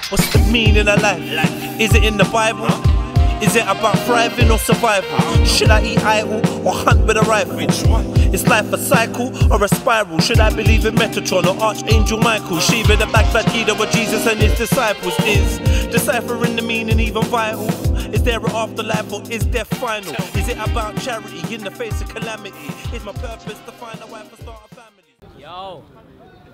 What's the meaning of life? Is it in the Bible? Is it about thriving or survival? Should I eat idle or hunt with a rifle? Is life a cycle or a spiral? Should I believe in Metatron or Archangel Michael? Shiva the backside key where Jesus and his disciples is. Deciphering the meaning even vital. Is there an afterlife or is death final? Is it about charity in the face of calamity? Is my purpose to find a wife and start a family? Yo!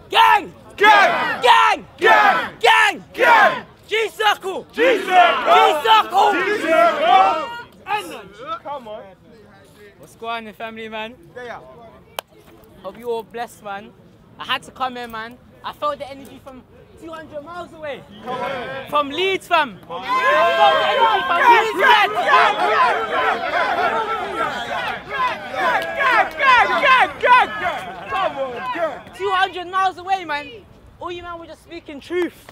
Gang! Gang! Gang! Gang! Gang! Gang! G-Circle! G.A.N.G! G-Circle! Come on. What's going on, family, man? Yeah. Hope you all blessed, man. I had to come here, man. I felt the energy from 200 miles away. Come on. From Leeds, fam. I felt the energy from Gang! Come on, gang! 200 miles away, man. All you man were just speaking truth.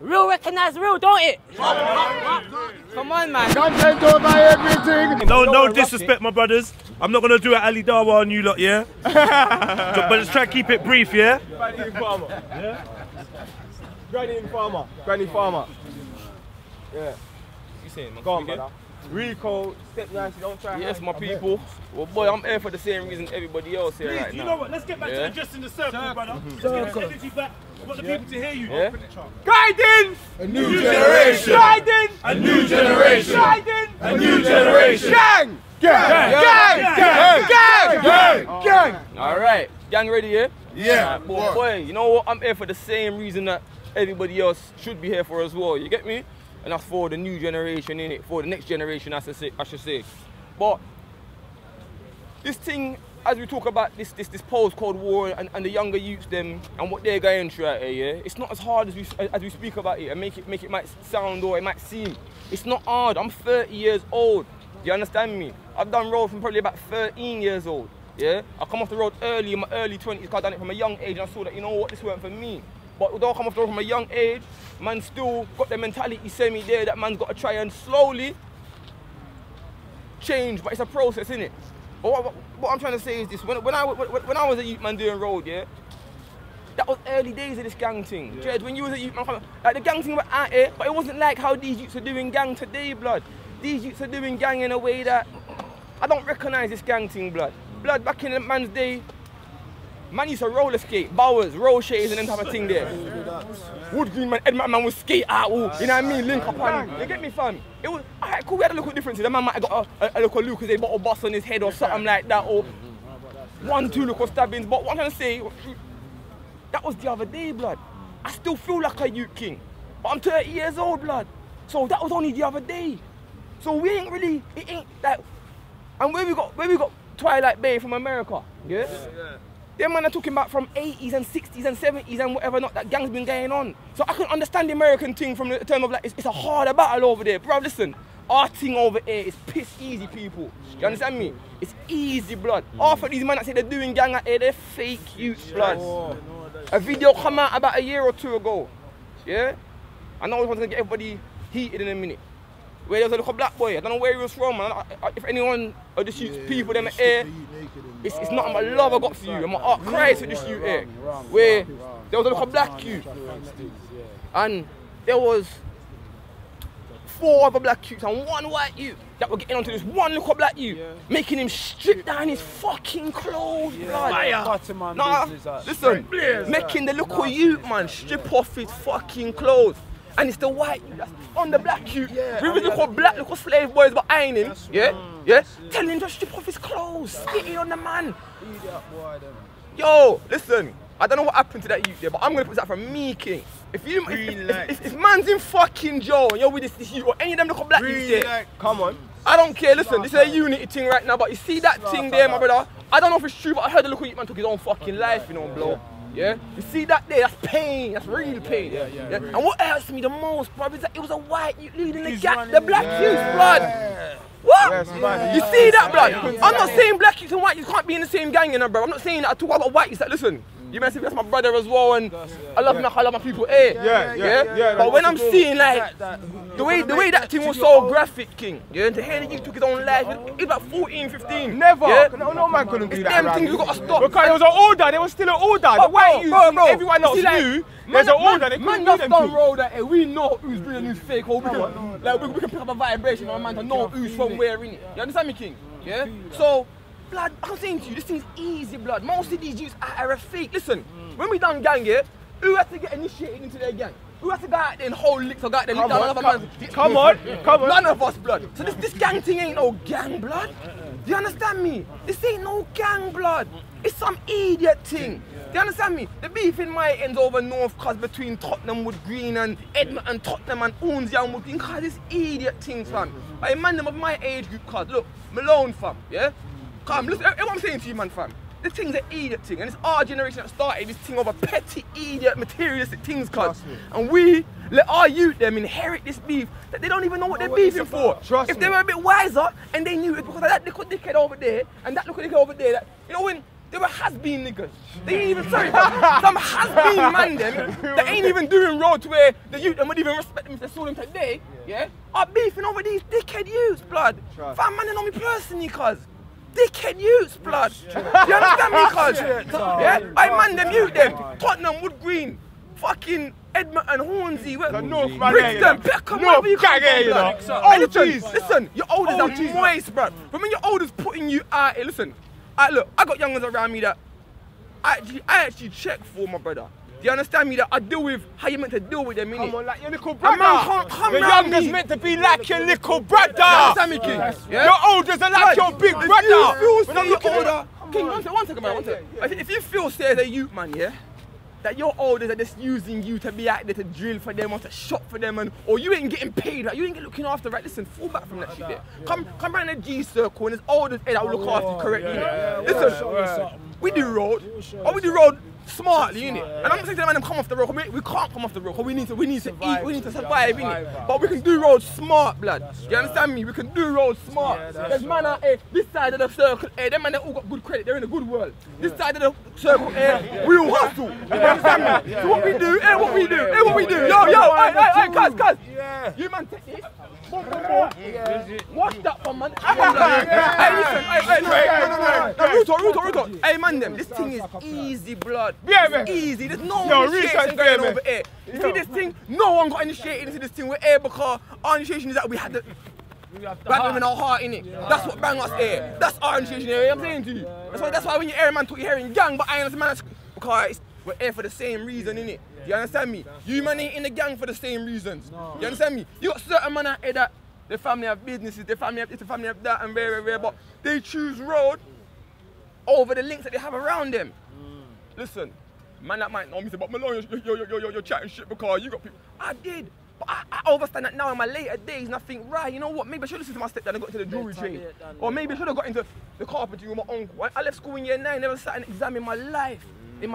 Real recognize real, don't it? Come on, man. Content over everything. No disrespect, my brothers. I'm not gonna do an Ali Dawa on you lot, yeah? But let's try and keep it brief, yeah? Granny Farmer. Yeah? Granny Farmer. Yeah. You saying, man? Go on, brother. Rico, step nice, don't try. Yes, my people. Well, boy, I'm here for the same reason everybody else here right now. You know what? Let's get back to adjusting the circle, brother. Let's get the energy back. I want the people to hear you. Yeah? Guidance! A new generation! Guidance! A new generation! Guidance! A new generation! Gang! Gang! Gang! Gang! Gang! Gang! Alright, gang ready here? Yeah. Boy, you know what? I'm here for the same reason that everybody else should be here for as well. You get me? And that's for the new generation, innit? For the next generation, I should say. But this thing, as we talk about this post-Cold War and the younger youths them and what they're going through out here, yeah? It's not as hard as we speak about it and make it might sound or it might seem. It's not hard. I'm 30 years old. You understand me? I've done road from probably about 13 years old. Yeah? I come off the road early in my early 20s because I done it from a young age and I saw that, you know what, this weren't for me. But although I come off the road from a young age, man still got the mentality semi there that man's got to try and slowly change, but it's a process, innit? But what I'm trying to say is this, when I was a youth man doing road, yeah, that was early days of this gang thing. Yeah. When you was a youth man, like the gang thing was out here, but it wasn't like how these youths are doing gang today, blood. These youths are doing gang in a way that I don't recognise this gang thing, blood. Blood, back in the man's day, man used to roller skate, bowers, roll shades and them type of thing there. Wood Green man, Edmund man would skate out, you know what I mean, link up on. You get me, fam? It was, alright, cool, we had a little differences. The man might have got a little Lucas, they bought a bus on his head or something like that, or 1, 2 little stabbings. But what I'm trying to say, that was the other day, blood. I still feel like a youth king, but I'm 30 years old, blood. So that was only the other day. So we ain't really, it ain't that. And where we got Twilight Bay from America, yeah? Them man are talking about from 80s and 60s and 70s and whatever not, that gang's been going on. So I can understand the American thing from the term of like, it's a harder battle over there. Bro, listen, our thing over here is piss easy, people. You understand me? It's easy, blood. Half of these men that say they're doing gang out here, they're fake youths, blood. A video come out about a year or 2 ago, yeah? I know I was going to get everybody heated in a minute. Where there was a little black boy, I don't know where he was from, man. If anyone of the shoots people them here, it's not my love I got for you, and my heart cries for this youth here. Where there was a little black youth, and there was 4 other black youths and 1 white youth that were getting onto this one little black youth, making him strip down his fucking clothes, blood. Nah, listen, making the little youth, man, strip off his fucking clothes. And it's the white youth that's on the black youth. We was little slave boys behind him, telling him to strip off his clothes, spitting on the man. Yo, listen, I don't know what happened to that youth there, but I'm gonna put that from me, King. If man's in fucking jail and you're with this youth or any of them little black youths there, come on. I don't care, listen, this is a unity thing right now, but you see that thing there, my brother? I don't know if it's true, but I heard the little youth man took his own fucking life, you know, blow. Yeah? You see that there? That's pain. That's real pain. And what hurts me the most, bro, is that it was a white youth leading the black youth, blood. What? You see that, blood? I'm not saying black youth and white youth can't be in the same gang, you know, bro. I'm not saying that at all. I got white youths that, listen, You may say that's my brother as well, and I love my people. Yeah. But when I'm seeing like the way that thing was so graphic, King. Yeah, and to hear that you took his own life, it's about 14, 15. Never. Yeah? No man couldn't do that. Them things you gotta stop. Because it was an order. There was still an order. The way you everyone else knew. There's an order. They couldn't do them things. Road that we know who's real and who's fake. Or we can pick up a vibration on a man to know who's from where, innit? You understand me, King? Yeah. So. Blood, I'm saying to you, this thing's easy, blood. Most of these youths are a fake. Listen, when we done gang here, who has to get initiated into their gang? Who has to go out there and hold licks or go out there and lick down another man? Come on. None of us, blood. So this gang thing ain't no gang, blood. Do you understand me? This ain't no gang, blood. It's some idiot thing. Do you understand me? The beef in my ends over North cause between Tottenham Wood Green and Edmonton, Tottenham and Oonsy Wood Green cause this idiot thing, fam. I man them of my age group cause, look, Malone, fam, yeah? Come, listen, what I'm saying to you, man, fam. This thing's an idiot thing, and it's our generation that started this thing over petty, idiot, materialistic things, cuz. And we let our youth them inherit this beef that they don't even know what they're beefing for. If they were a bit wiser and they knew it because of that little dickhead over there and that little dickhead over there, that, you know, when they were has-been niggas. They ain't even, sorry, some has-been man them that ain't even doing road to where the youth them would even respect them if they saw them today, yeah? Are beefing over these dickhead youths, blood. Fam, man, they know me personally, cuz. Dickhead youths, blood. Do you understand me, cuz? Yeah? I man them, youth them. Tottenham, Wood Green, fucking Edmonton, Hornsey, Brixton, Peckham, wherever you come from, blood. Listen, your olders are moist, bruv. But when your olders putting you out here, listen, look, I got youngers around me that I actually check for, my brother. Do you understand me that I deal with how you meant to deal with them, innit? Come on, like your little brother. Come your youngers meant to be like your little brother. You understand me, King? Yeah? Your elders are like your big brother. If you feel older, King, one second, man, one second. If you feel, say, as a youth, man, yeah, that your elders are just using you to be out there to drill for them or to shop for them, and or you ain't getting paid, right? You ain't getting looking after, right? Listen, fall back from that shit there. Come around the G circle and there's elders that will look after you correctly, innit? Listen, we do road, or we do road smartly, innit? And I'm not saying to them, come off the road. We can't come off the road because we need to eat, we need to survive, innit? But we can do road smart, blood. You understand me? We can do road smart. There's man out here, this side of the circle, them man, they all got good credit, they're in a good world. This side of the circle, we all hustle. You understand me? So what we do, what we do. Yo, hey, cuz. You man take this. Watch that one, man. Hey, listen, Ruto. Hey, man, them. This thing is easy, blood. It's easy. There's no initiation going over here. You see this thing? No one got initiated into this thing. We're here because our initiation is that we had the bang in our heart, innit? That's what bang us here. That's our initiation here. I'm saying to you. That's why when you hear man talk, you're hearing gang, but I understand man because we're here for the same reason, innit? You understand me? You man ain't in the gang for the same reasons. You understand me? You got certain man out here that their family have businesses, their family have this, their family have that, and very, but they choose road over the links that they have around them. Listen, man that might know me say, but Malone, you're chatting shit because you got people. I did, but I understand that now in my later days, and I think, right, you know what, maybe I should have listened to my stepdad and got into the jewelry trade. Or maybe I should have got into the carpentry with my uncle. I left school in year 9, never sat an exam in my life. I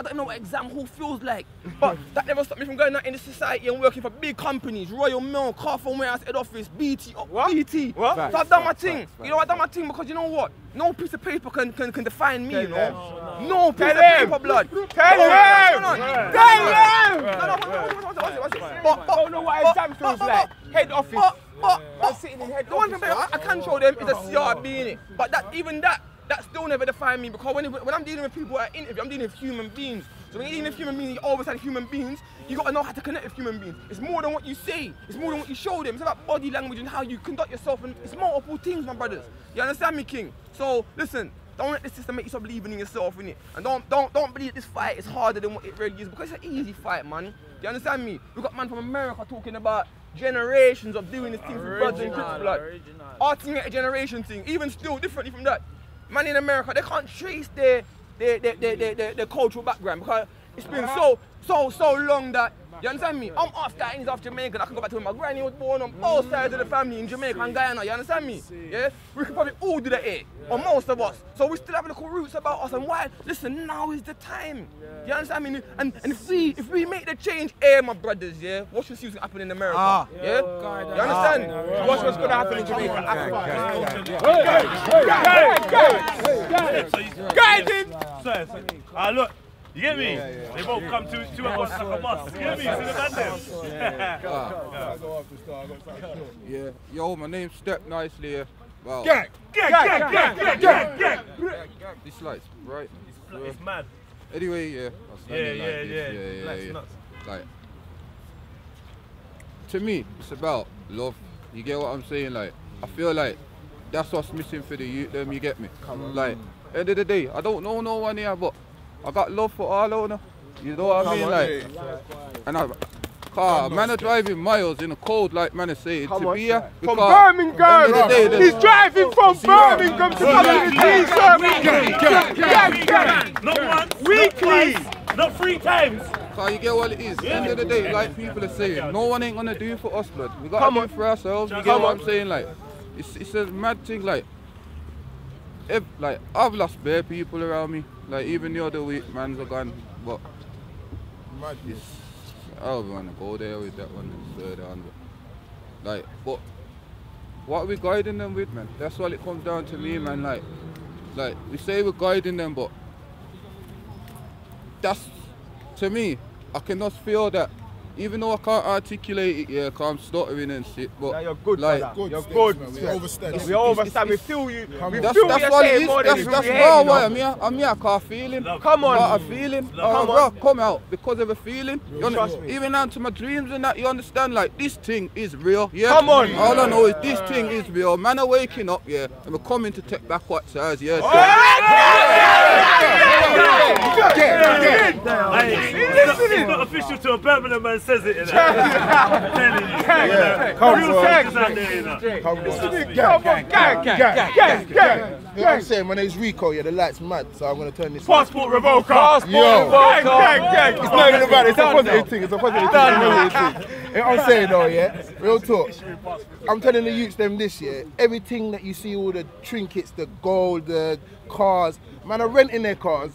don't know what exam hall feels like. But that never stopped me from going out in the society and working for big companies, Royal Mail, Carphone Warehouse Head Office, BT. What? So I've done my thing. You know, I've done my thing because you know what? No piece of paper can define me, you know? No piece of paper, blood. Tell him! But don't know what exam feels like. Head office. But sitting in head office. The one thing I can show them is a CRB, innit? But that still never defined me because when I'm dealing with people at interview, I'm dealing with human beings. So when you're dealing with human beings, you always have human beings, you got to know how to connect with human beings. It's more than what you say, it's more than what you show them. It's about body language and how you conduct yourself, and it's multiple things, my brothers. You understand me, King? So listen, don't let this system make you stop believing in yourself, innit? And don't believe this fight is harder than what it really is, because it's an easy fight, man. Do you understand me? We've got man from America talking about generations of doing this thing for brothers and Crips, blood. Our thing ain't a generation thing, even still differently from that. Man in America, they can't trace their cultural background because it's been so long that, you understand me? I'm half Guyanese, half Jamaican. I can go back to where my granny was born on both sides of the family in Jamaica and Guyana, you understand me? Yeah? We can probably all do that here, or most of us. So we still have little roots about us, and why? Listen, now is the time. You understand me? And if we make the change here, my brothers, yeah, watch and see what's happen in America. Yeah? You understand? Watch what's gonna happen in Jamaica. Guide him! Look, You get me? They both come two at once like a bus. You get me? See the man there? Yeah. Yo, my name's Step Nicely here. Wow. Gang. This light's bright. It's mad. Anyway, yeah. Yeah. Nuts. Like, to me, it's about love. You get what I'm saying? Like, I feel like that's what's missing for the youth. Them, you get me? Like, end of the day, I don't know no one here, but I got love for all of them. You know what I mean? Like, and man are driving miles in the cold, like man is saying, to be here. From Birmingham! He's driving from Birmingham to come to the G.A.N.G. Not once, weekly, not 3 times. So you get what it is. End of the day, like people are saying, no one ain't gonna do it for us, blood. We gotta do it for ourselves. You get what I'm saying? Like, it's a mad thing. Like, I've lost bare people around me. Like, even the other week, mans are gone. But I don't want to go there with that one and third on. Like, but what are we guiding them with, man? That's all it comes down to me, man. Like we say we're guiding them, but that's, to me, I can just feel that, even though I can't articulate it, yeah, because I'm stuttering and shit, but yeah, you're good, like, you're good. We overstand. We overstand. We feel you. That's what it is. That's raw why I'm here. I'm here. I can't feeling. Come on. Got a feeling. Come out because of a feeling. Trust me. Even down to my dreams and that. You understand? Like, this thing is real. Yeah. Come on. All I know is this thing is real. Man are waking up. Yeah. And we're coming to take back what's ours. Yeah. It's not official till a Birmingham man says it. I'm telling you. Come on. I'm saying, my name's Rico, yeah, the light's mad, so I'm gonna turn this Passport revoker! Gang! It's not even about it, it's a positive thing, You know what I'm saying though, yeah? Real talk. I'm telling the youths them this year, everything that you see, all the trinkets, the gold, the cars, man are renting their cars.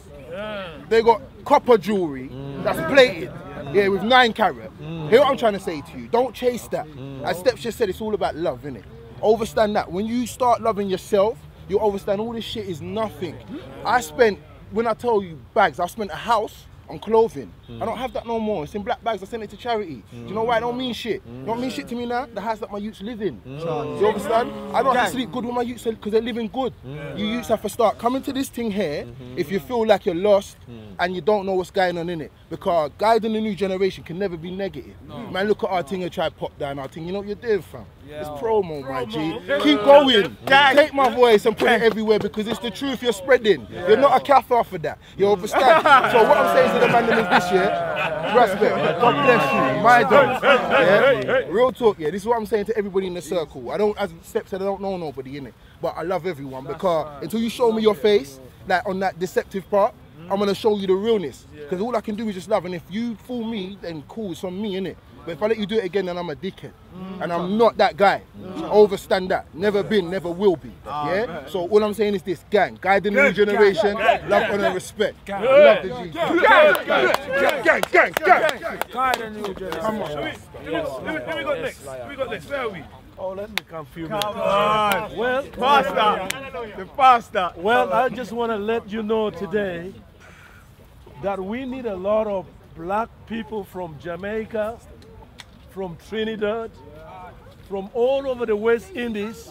They got copper jewelry that's plated, yeah, with 9 carat. Hear what I'm trying to say to you, don't chase that. As Steps just said, it's all about love, innit? Overstand that. When you start loving yourself, you understand all this shit is nothing. I spent, when I tell you bags, I spent a house on clothing. I don't have that no more. It's in black bags. I sent it to charity. Do you know why? It don't mean shit. It don't mean shit to me now. The house that my youths live in. You understand? I don't have to sleep good with my youths because they're living good. You youths have to start coming to this thing here if you feel like you're lost and you don't know what's going on in it. Because guiding the new generation can never be negative. Man, look at our thing and try to pop down our thing. You know what you're doing, fam? It's promo, my G. Keep going. Take my voice and put it everywhere because it's the truth you're spreading. You're not a kafir for that. You understand? So what I'm saying to the man this year, respect. God bless you. My dog. Yeah? Real talk, yeah. This is what I'm saying to everybody in the circle. I don't, as Step said, I don't know nobody in it. But I love everyone because until you show me your face, like on that deceptive part, I'm going to show you the realness. Because all I can do is just love. And if you fool me, then cool, it's on me, innit? But if I let you do it again, then I'm a dickhead. And I'm not that guy. Overstand that. Never been, never will be. Yeah? So all I'm saying is this, gang. Guiding the new generation, love, honor, and respect. Love the G. Gang. Guide the new generation. Come on. Who we got next? Where are we? Oh, let me confuse you. Come on. Well, faster. Well, I just want to let you know today that we need a lot of black people from Jamaica, from Trinidad, from all over the West Indies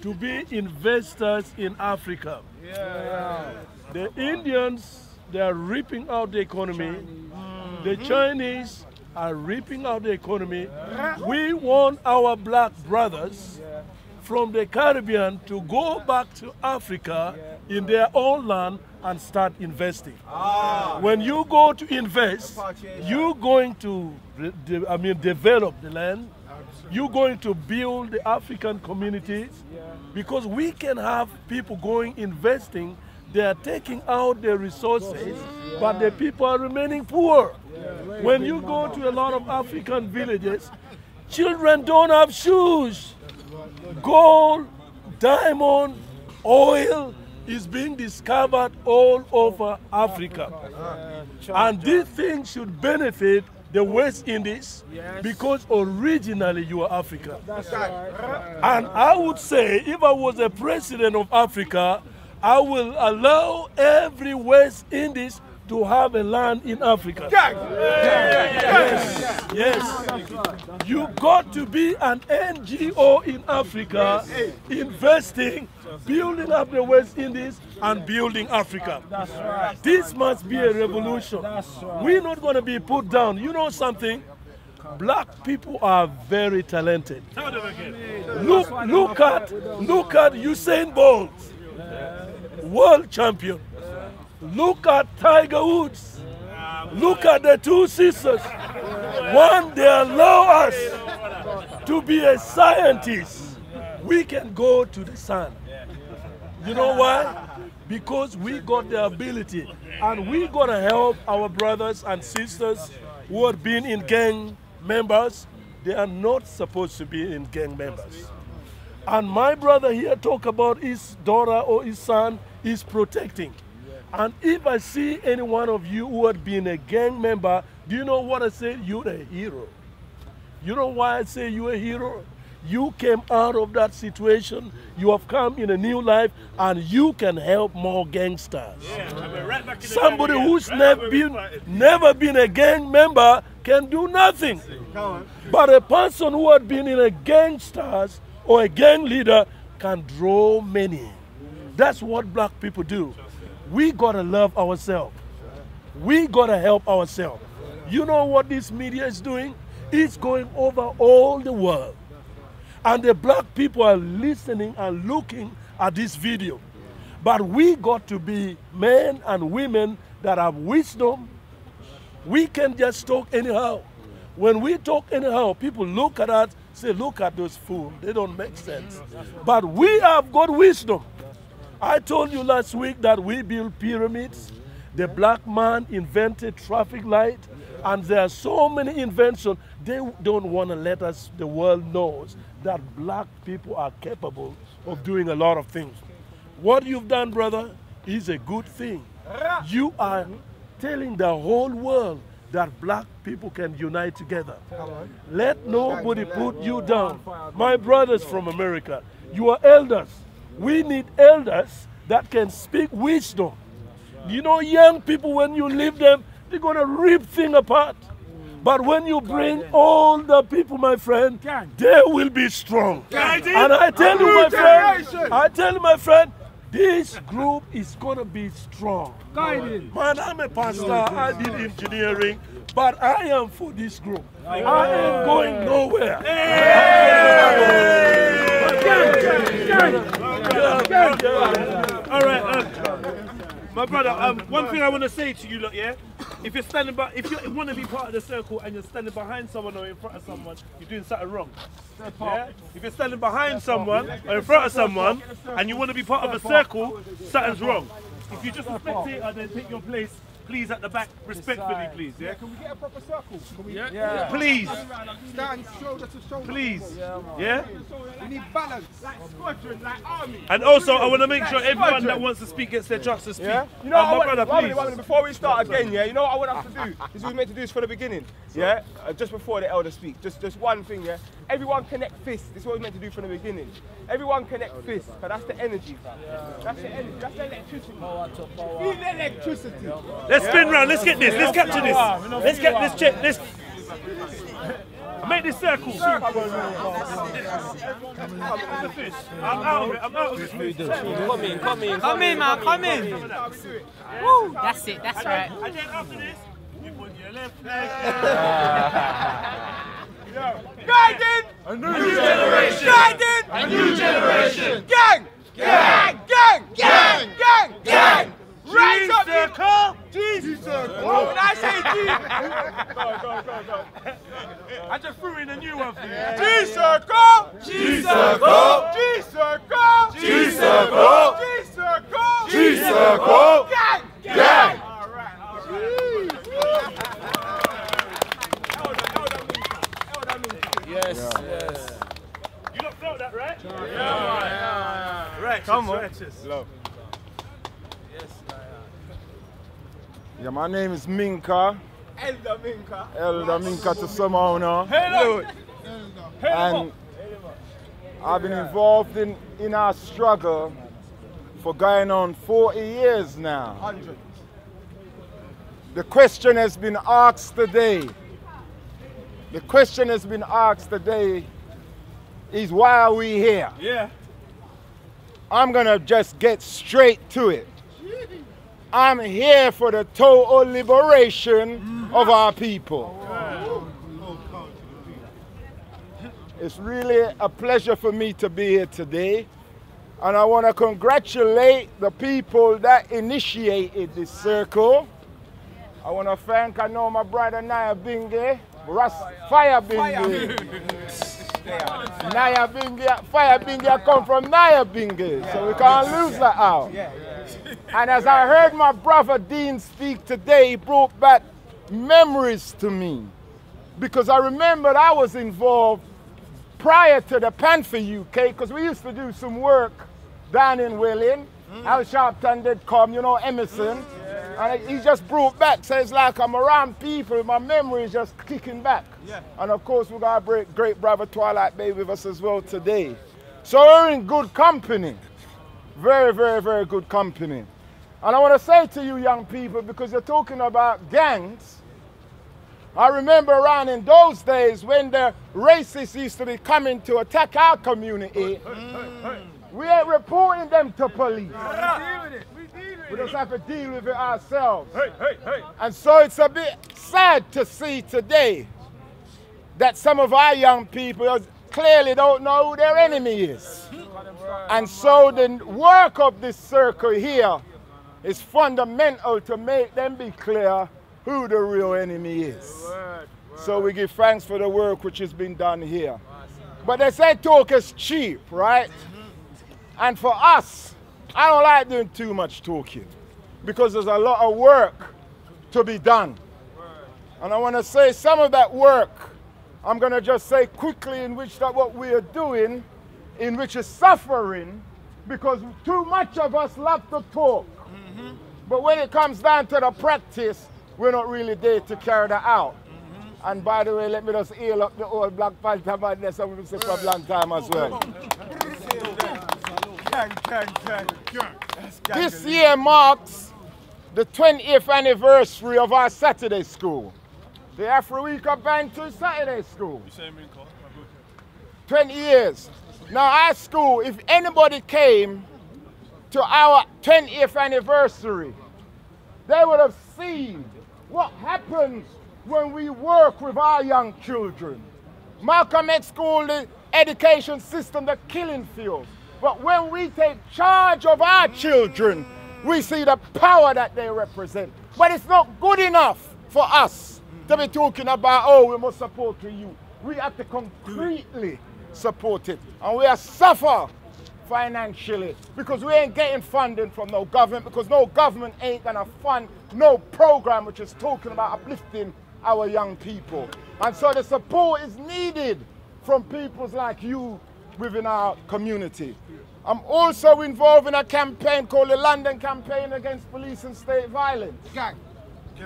to be investors in Africa. The Indians, they are ripping out the economy. The Chinese are ripping out the economy. We want our black brothers from the Caribbean to go back to Africa in their own land and start investing. When you go to invest, you're going to develop the land. You're going to build the African communities because we can have people going investing. They are taking out their resources, but the people are remaining poor. When you go to a lot of African villages, children don't have shoes. Gold, diamond, oil is being discovered all over Africa. And this thing should benefit the West Indies because originally you are Africa. And I would say if I was a president of Africa, I will allow every West Indies to have a land in Africa. Yes. You got to be an NGO in Africa, investing, building up the West Indies and building Africa. That's right. This must be a revolution. That's right. We're not going to be put down. You know something? Black people are very talented. Look at Usain Bolt, world champion. Look at Tiger Woods. Look at the two sisters. One, they allow us to be a scientist. We can go to the sun. You know why? Because we got the ability, and we got to help our brothers and sisters who have been in gang members. They are not supposed to be in gang members. And my brother here talk about his daughter or his son is protecting. And if I see any one of you who had been a gang member, do you know what I say? You're a hero. You know why I say you're a hero? You came out of that situation, you have come in a new life, and you can help more gangsters. Somebody who's never been a gang member can do nothing. But a person who had been in a gangsters or a gang leader can draw many. That's what black people do. We gotta love ourselves. We gotta help ourselves. You know what this media is doing? It's going over all the world. And the black people are listening and looking at this video. But we got to be men and women that have wisdom. We can just talk anyhow. When we talk anyhow, people look at us, say, look at those fools. They don't make sense. But we have got wisdom. I told you last week that we build pyramids. The black man invented traffic light. And there are so many inventions. They don't want to let us, the world knows that black people are capable of doing a lot of things. What you've done, brother, is a good thing. You are telling the whole world that black people can unite together. Let nobody put you down. My brothers from America, you are elders. We need elders that can speak wisdom. You know, young people, when you leave them, they're going to rip things apart. But when you bring all the people, my friend, they will be strong. And I tell you, my friend, this group is going to be strong. Man, I'm a pastor, I did engineering, but I am for this group. I ain't going nowhere. All right, my brother, one thing I want to say to you, look, yeah? If you're standing by, if you want to be part of the circle and you're standing behind someone or in front of someone, you're doing something wrong. Yeah? If you're standing behind someone or in front of someone and you want to be part of a circle, something's wrong. If you just a spectator, then take your place, please, at the back, respectfully, please. Yeah? Can we get a proper circle? Can we? Yeah. Please. Stand shoulder to shoulder. Please. Yeah? We need balance. Like squadron, like army. And also, I want to make sure everyone that wants to speak gets their chance to speak. Yeah? You know, my brother, please. Before we start again, yeah, you know what I want us to do? Is we meant to do this from the beginning, yeah? Just before the elder speak. Just one thing, yeah? Everyone connect fists. This is what we meant to do from the beginning. Everyone connect fists, because that's the energy. That's the energy. That's the electricity. Feel the electricity. Let's spin round. Let's get this. Let's capture this. Let's get this check. Let's make this circle. I'm out of it. I'm out of it. Come in, man. Come in. Woo. That's it. That's right. And then after this, you put your left leg. Guiding! A new generation! Guiding! A new generation! Gang! Gang! Gang! Gang! Gang! Gang! Rise up, Circle! G-circle! When I say G... I just threw in a new one for you. G-circle! G-circle! G-circle! G-circle! G-circle! G-circle! Gang! Gang! Yes, You lot felt that, right? Yeah. Right, Come on. Love. Yeah, my name is Minka. Elder Minka. Elder Minka to somehow now. Hello. And I've been involved in our struggle for going on 40 years now. 100. The question has been asked today. The question has been asked today is why are we here? Yeah. I'm gonna just get straight to it. I'm here for the total liberation of our people. It's really a pleasure for me to be here today. And I want to congratulate the people that initiated this circle. I want to thank, I know my brother Naya Binge, Fire Binge. Naya Binge, Fire Binge come from Naya Binge, so we can't lose that out. And as I heard my brother Dean speak today, he brought back memories to me. Because I remembered I was involved prior to the Panther UK, because we used to do some work down in Welling. Al Sharpton did come, you know, Emerson. And he just brought back, so it's like I'm around people, my memory is just kicking back. And of course we got our great brother Twilight Bay with us as well today. So we're in good company. Very, very, very good company. And I want to say to you young people, because you're talking about gangs, I remember around in those days when the racists used to be coming to attack our community, we ain't reporting them to police. We just have to deal with it ourselves. And so it's a bit sad to see today that some of our young people clearly don't know who their enemy is. And so the work of this circle here is fundamental to make them be clear who the real enemy is. So we give thanks for the work which has been done here. But they say talk is cheap, right? And for us, I don't like doing too much talking because there's a lot of work to be done. And I want to say some of that work, I'm going to just say quickly in which that what we are doing, in which is suffering, because too much of us love to talk. But when it comes down to the practice, we're not really there to carry that out. And by the way, let me just heal up the old Black Panther madness and we've been for a long time as well. This year marks the 20th anniversary of our Saturday school. The Afro-Week Bantu Saturday school. 20 years. Now our school, if anybody came to our 20th anniversary, they would have seen what happens when we work with our young children. Malcolm X called the education system the killing field. But when we take charge of our children, we see the power that they represent. But it's not good enough for us to be talking about, oh, we must support the youth. We have to concretely support it. And we are suffer financially because we ain't getting funding from no government, because no government ain't gonna fund no program which is talking about uplifting our young people. And so the support is needed from people like you within our community. I'm also involved in a campaign called the London Campaign Against Police and State Violence.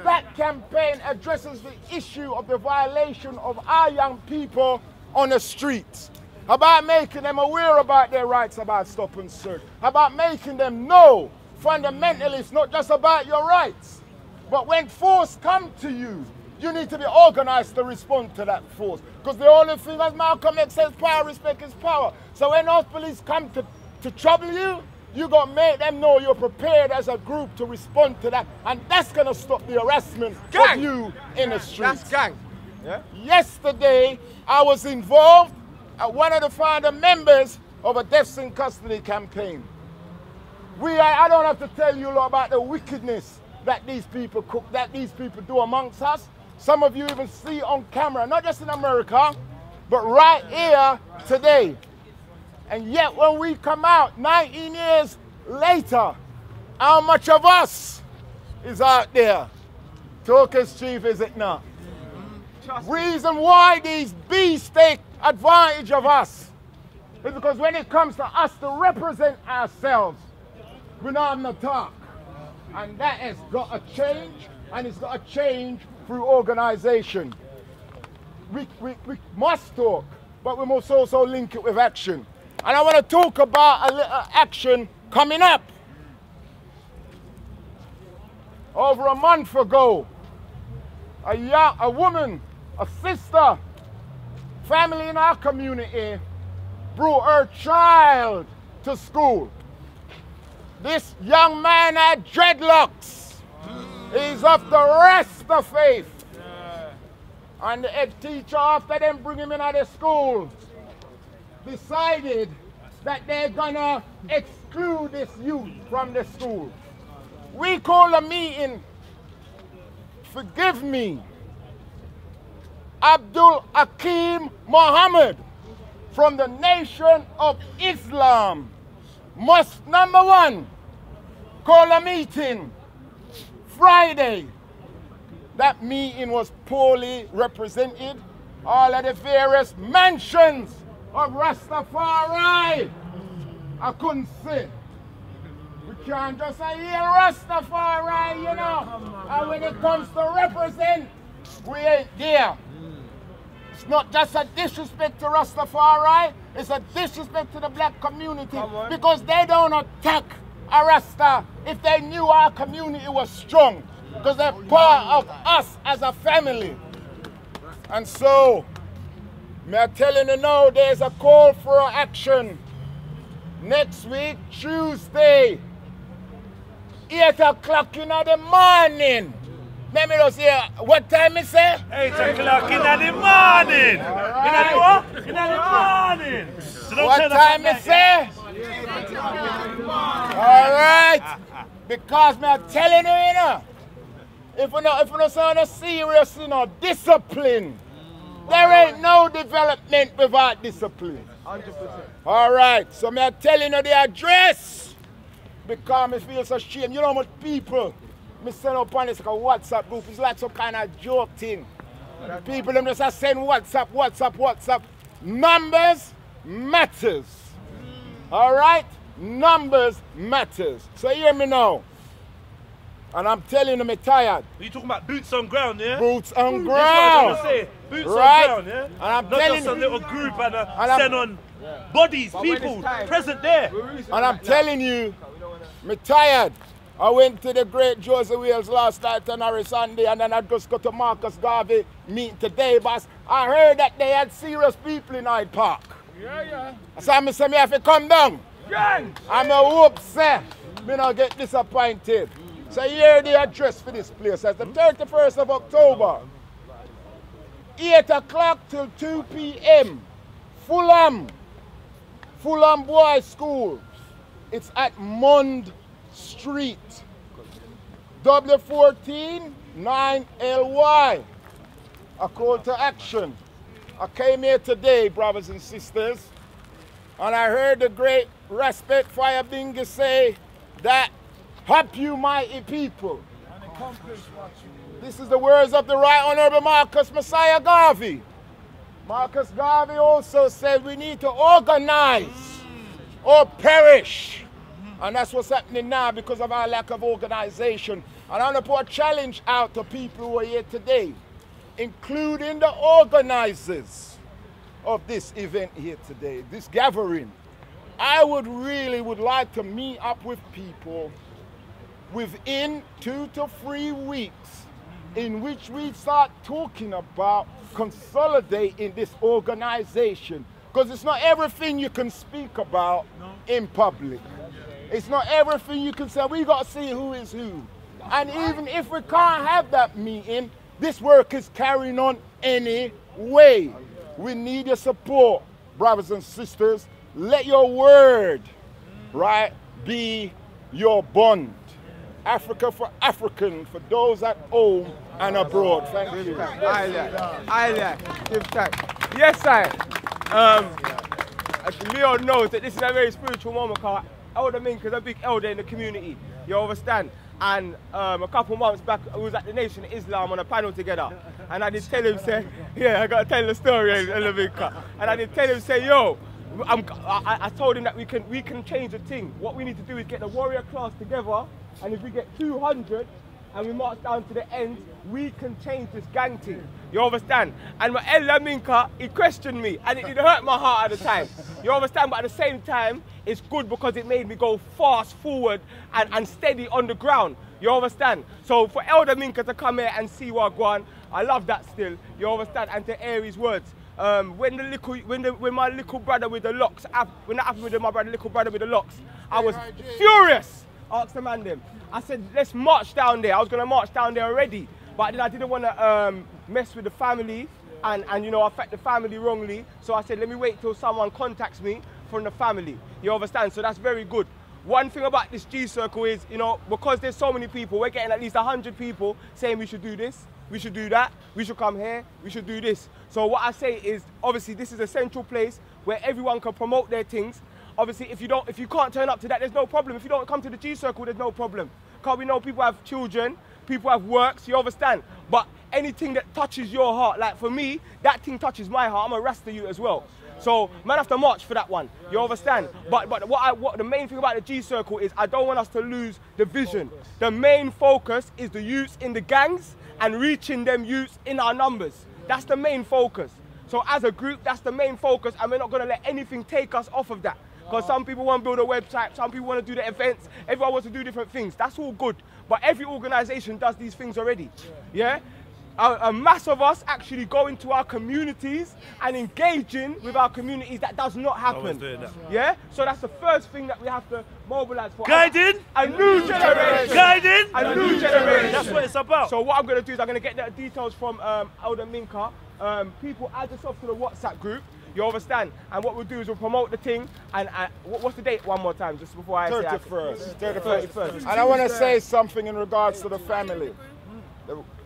That campaign addresses the issue of the violation of our young people on the streets, about making them aware about their rights about stop and search, about making them know fundamentally it's not just about your rights, but when force comes to you, you need to be organized to respond to that force. Because the only thing, as Malcolm X says, power, respect is power. So when those police come to trouble you, you got to make them know you're prepared as a group to respond to that. And that's going to stop the harassment of you in the streets. That's gang. Yeah? Yesterday, I was involved as one of the founder members of a Deaths in Custody campaign. I don't have to tell you a lot about the wickedness that these people cook, that these people do amongst us. Some of you even see on camera, not just in America, but right here today. And yet when we come out 19 years later, how much of us is out there? Talk is chief, is it not? Reason why these beasts take advantage of us is because when it comes to us to represent ourselves, we don't have no talk. And that has got to change, and it's got to change through organization. We must talk, but we must also link it with action. And I want to talk about a little action coming up. Over a month ago, a woman, a sister, family in our community brought her child to school. This young man had dreadlocks. He's of the Rasta faith. And the head teacher, after them bring him in at the school, decided that they're gonna exclude this youth from the school. We call a meeting, forgive me, Abdul Hakim Muhammad from the Nation of Islam must, number one, call a meeting Friday. That meeting was poorly represented. All of the various mansions of Rastafari, I couldn't say. We can't just say, yeah, Rastafari, you know. And when it comes to represent, we ain't there. It's not just a disrespect to Rastafari, it's a disrespect to the black community because they don't attack a Rasta if they knew our community was strong, because they're part of us as a family. And so, me telling you now, there's a call for action next week, Tuesday, 8 o'clock in the morning. Let me just hear, what time is it? 8 o'clock in the morning. Right. In the morning. So what time is it? All right. Because I'm telling you, you know, if we don't sound serious, you know, discipline. There ain't no development without discipline. 100%. All right. So I'm telling you the address because I feel so ashamed. You know how much people me send up on this like a WhatsApp group. It's like some kind of joke thing. People them just send WhatsApp. Numbers matters. All right? Numbers matters. So hear me now. And I'm telling you, I'm tired. You talking about boots on ground, yeah? Boots on ground. That's what I'm say. Boots right? on ground, yeah? And I'm not telling just you, a little group and send on bodies, people present there. And I'm telling you, I'm tired. I went to the great Joseph Wales last night on Harry Sunday, and then I just got to Marcus Garvey meeting today, but I heard that they had serious people in Hyde Park. Yeah. So I said, me have to come down. G.A.N.G. I'm a hope, sir. Me not get disappointed. So here the address for this place. That's the 31st of October. 8 o'clock till 2 p.m. Fulham Boys School. It's at Mond Street. W14 9LY. A call to action. I came here today, brothers and sisters, and I heard the great Respect Fire Bingi say that help you mighty people. This is the words of the Right Honorable Marcus Messiah Garvey. Marcus Garvey also said we need to organize or perish. And that's what's happening now because of our lack of organization. And I want to put a challenge out to people who are here today, including the organizers of this event here today, this gathering. I would like to meet up with people within 2 to 3 weeks in which we start talking about consolidating this organization. Because it's not everything you can speak about in public. It's not everything you can say. We got to see who is who. And even if we can't have that meeting, this work is carrying on anyway. We need your support, brothers and sisters. Let your word, right, be your bond. Africa for African, for those at home and abroad. Thank you. Give thanks. Yes, sir. Leo knows that this is a very spiritual moment because Elder Mink is a big elder in the community. You understand? And a couple months back, we was at the Nation of Islam on a panel together. And I did tell him, say, yeah, I got to tell the story, Elder Mink. And I did tell him, say, yo, I told him that we can change the thing. What we need to do is get the warrior class together, and if we get 200 and we march down to the end, we can change this gang thing. You understand? And my Elder Minka, he questioned me, and it hurt my heart at the time. You understand? But at the same time, it's good because it made me go fast forward and steady on the ground. You understand? So for Elder Minka to come here and see what going on, I love that still. You understand? And to Aries' words, when my little brother with the locks, when that happened with my brother, little brother with the locks, I was furious. Asked the man them. I said, let's march down there. I was gonna march down there already, but then I didn't want to mess with the family and you know, affect the family wrongly. So I said, let me wait till someone contacts me from the family. You understand? So that's very good. One thing about this G-Circle is, you know, because there's so many people, we're getting at least 100 people saying we should do this, we should do that, we should come here, we should do this. So what I say is, obviously this is a central place where everyone can promote their things. Obviously if you can't turn up to that, there's no problem. If you don't come to the G-Circle, there's no problem. Because we know people have children, people have works, you understand? But anything that touches your heart, like for me, that thing touches my heart. I'm a Rasta youth as well. So man have to march for that one, you understand? But what the main thing about the G-Circle is, I don't want us to lose the vision. The main focus is the youths in the gangs and reaching them youths in our numbers. That's the main focus. So as a group, that's the main focus, and we're not going to let anything take us off of that. Because some people want to build a website, some people want to do the events, everyone wants to do different things. That's all good. But every organisation does these things already, yeah? A mass of us actually go into our communities and engaging with our communities, that does not happen. Yeah? So that's the first thing that we have to mobilise for. Guiding a new generation. Guiding a new generation. That's what it's about. So what I'm going to do is I'm going to get the details from Elder Minka. People add yourself to the WhatsApp group. You understand? And what we'll do is we'll promote the thing. And what's the date one more time, just before I say 31st. And I want to say something in regards to the family.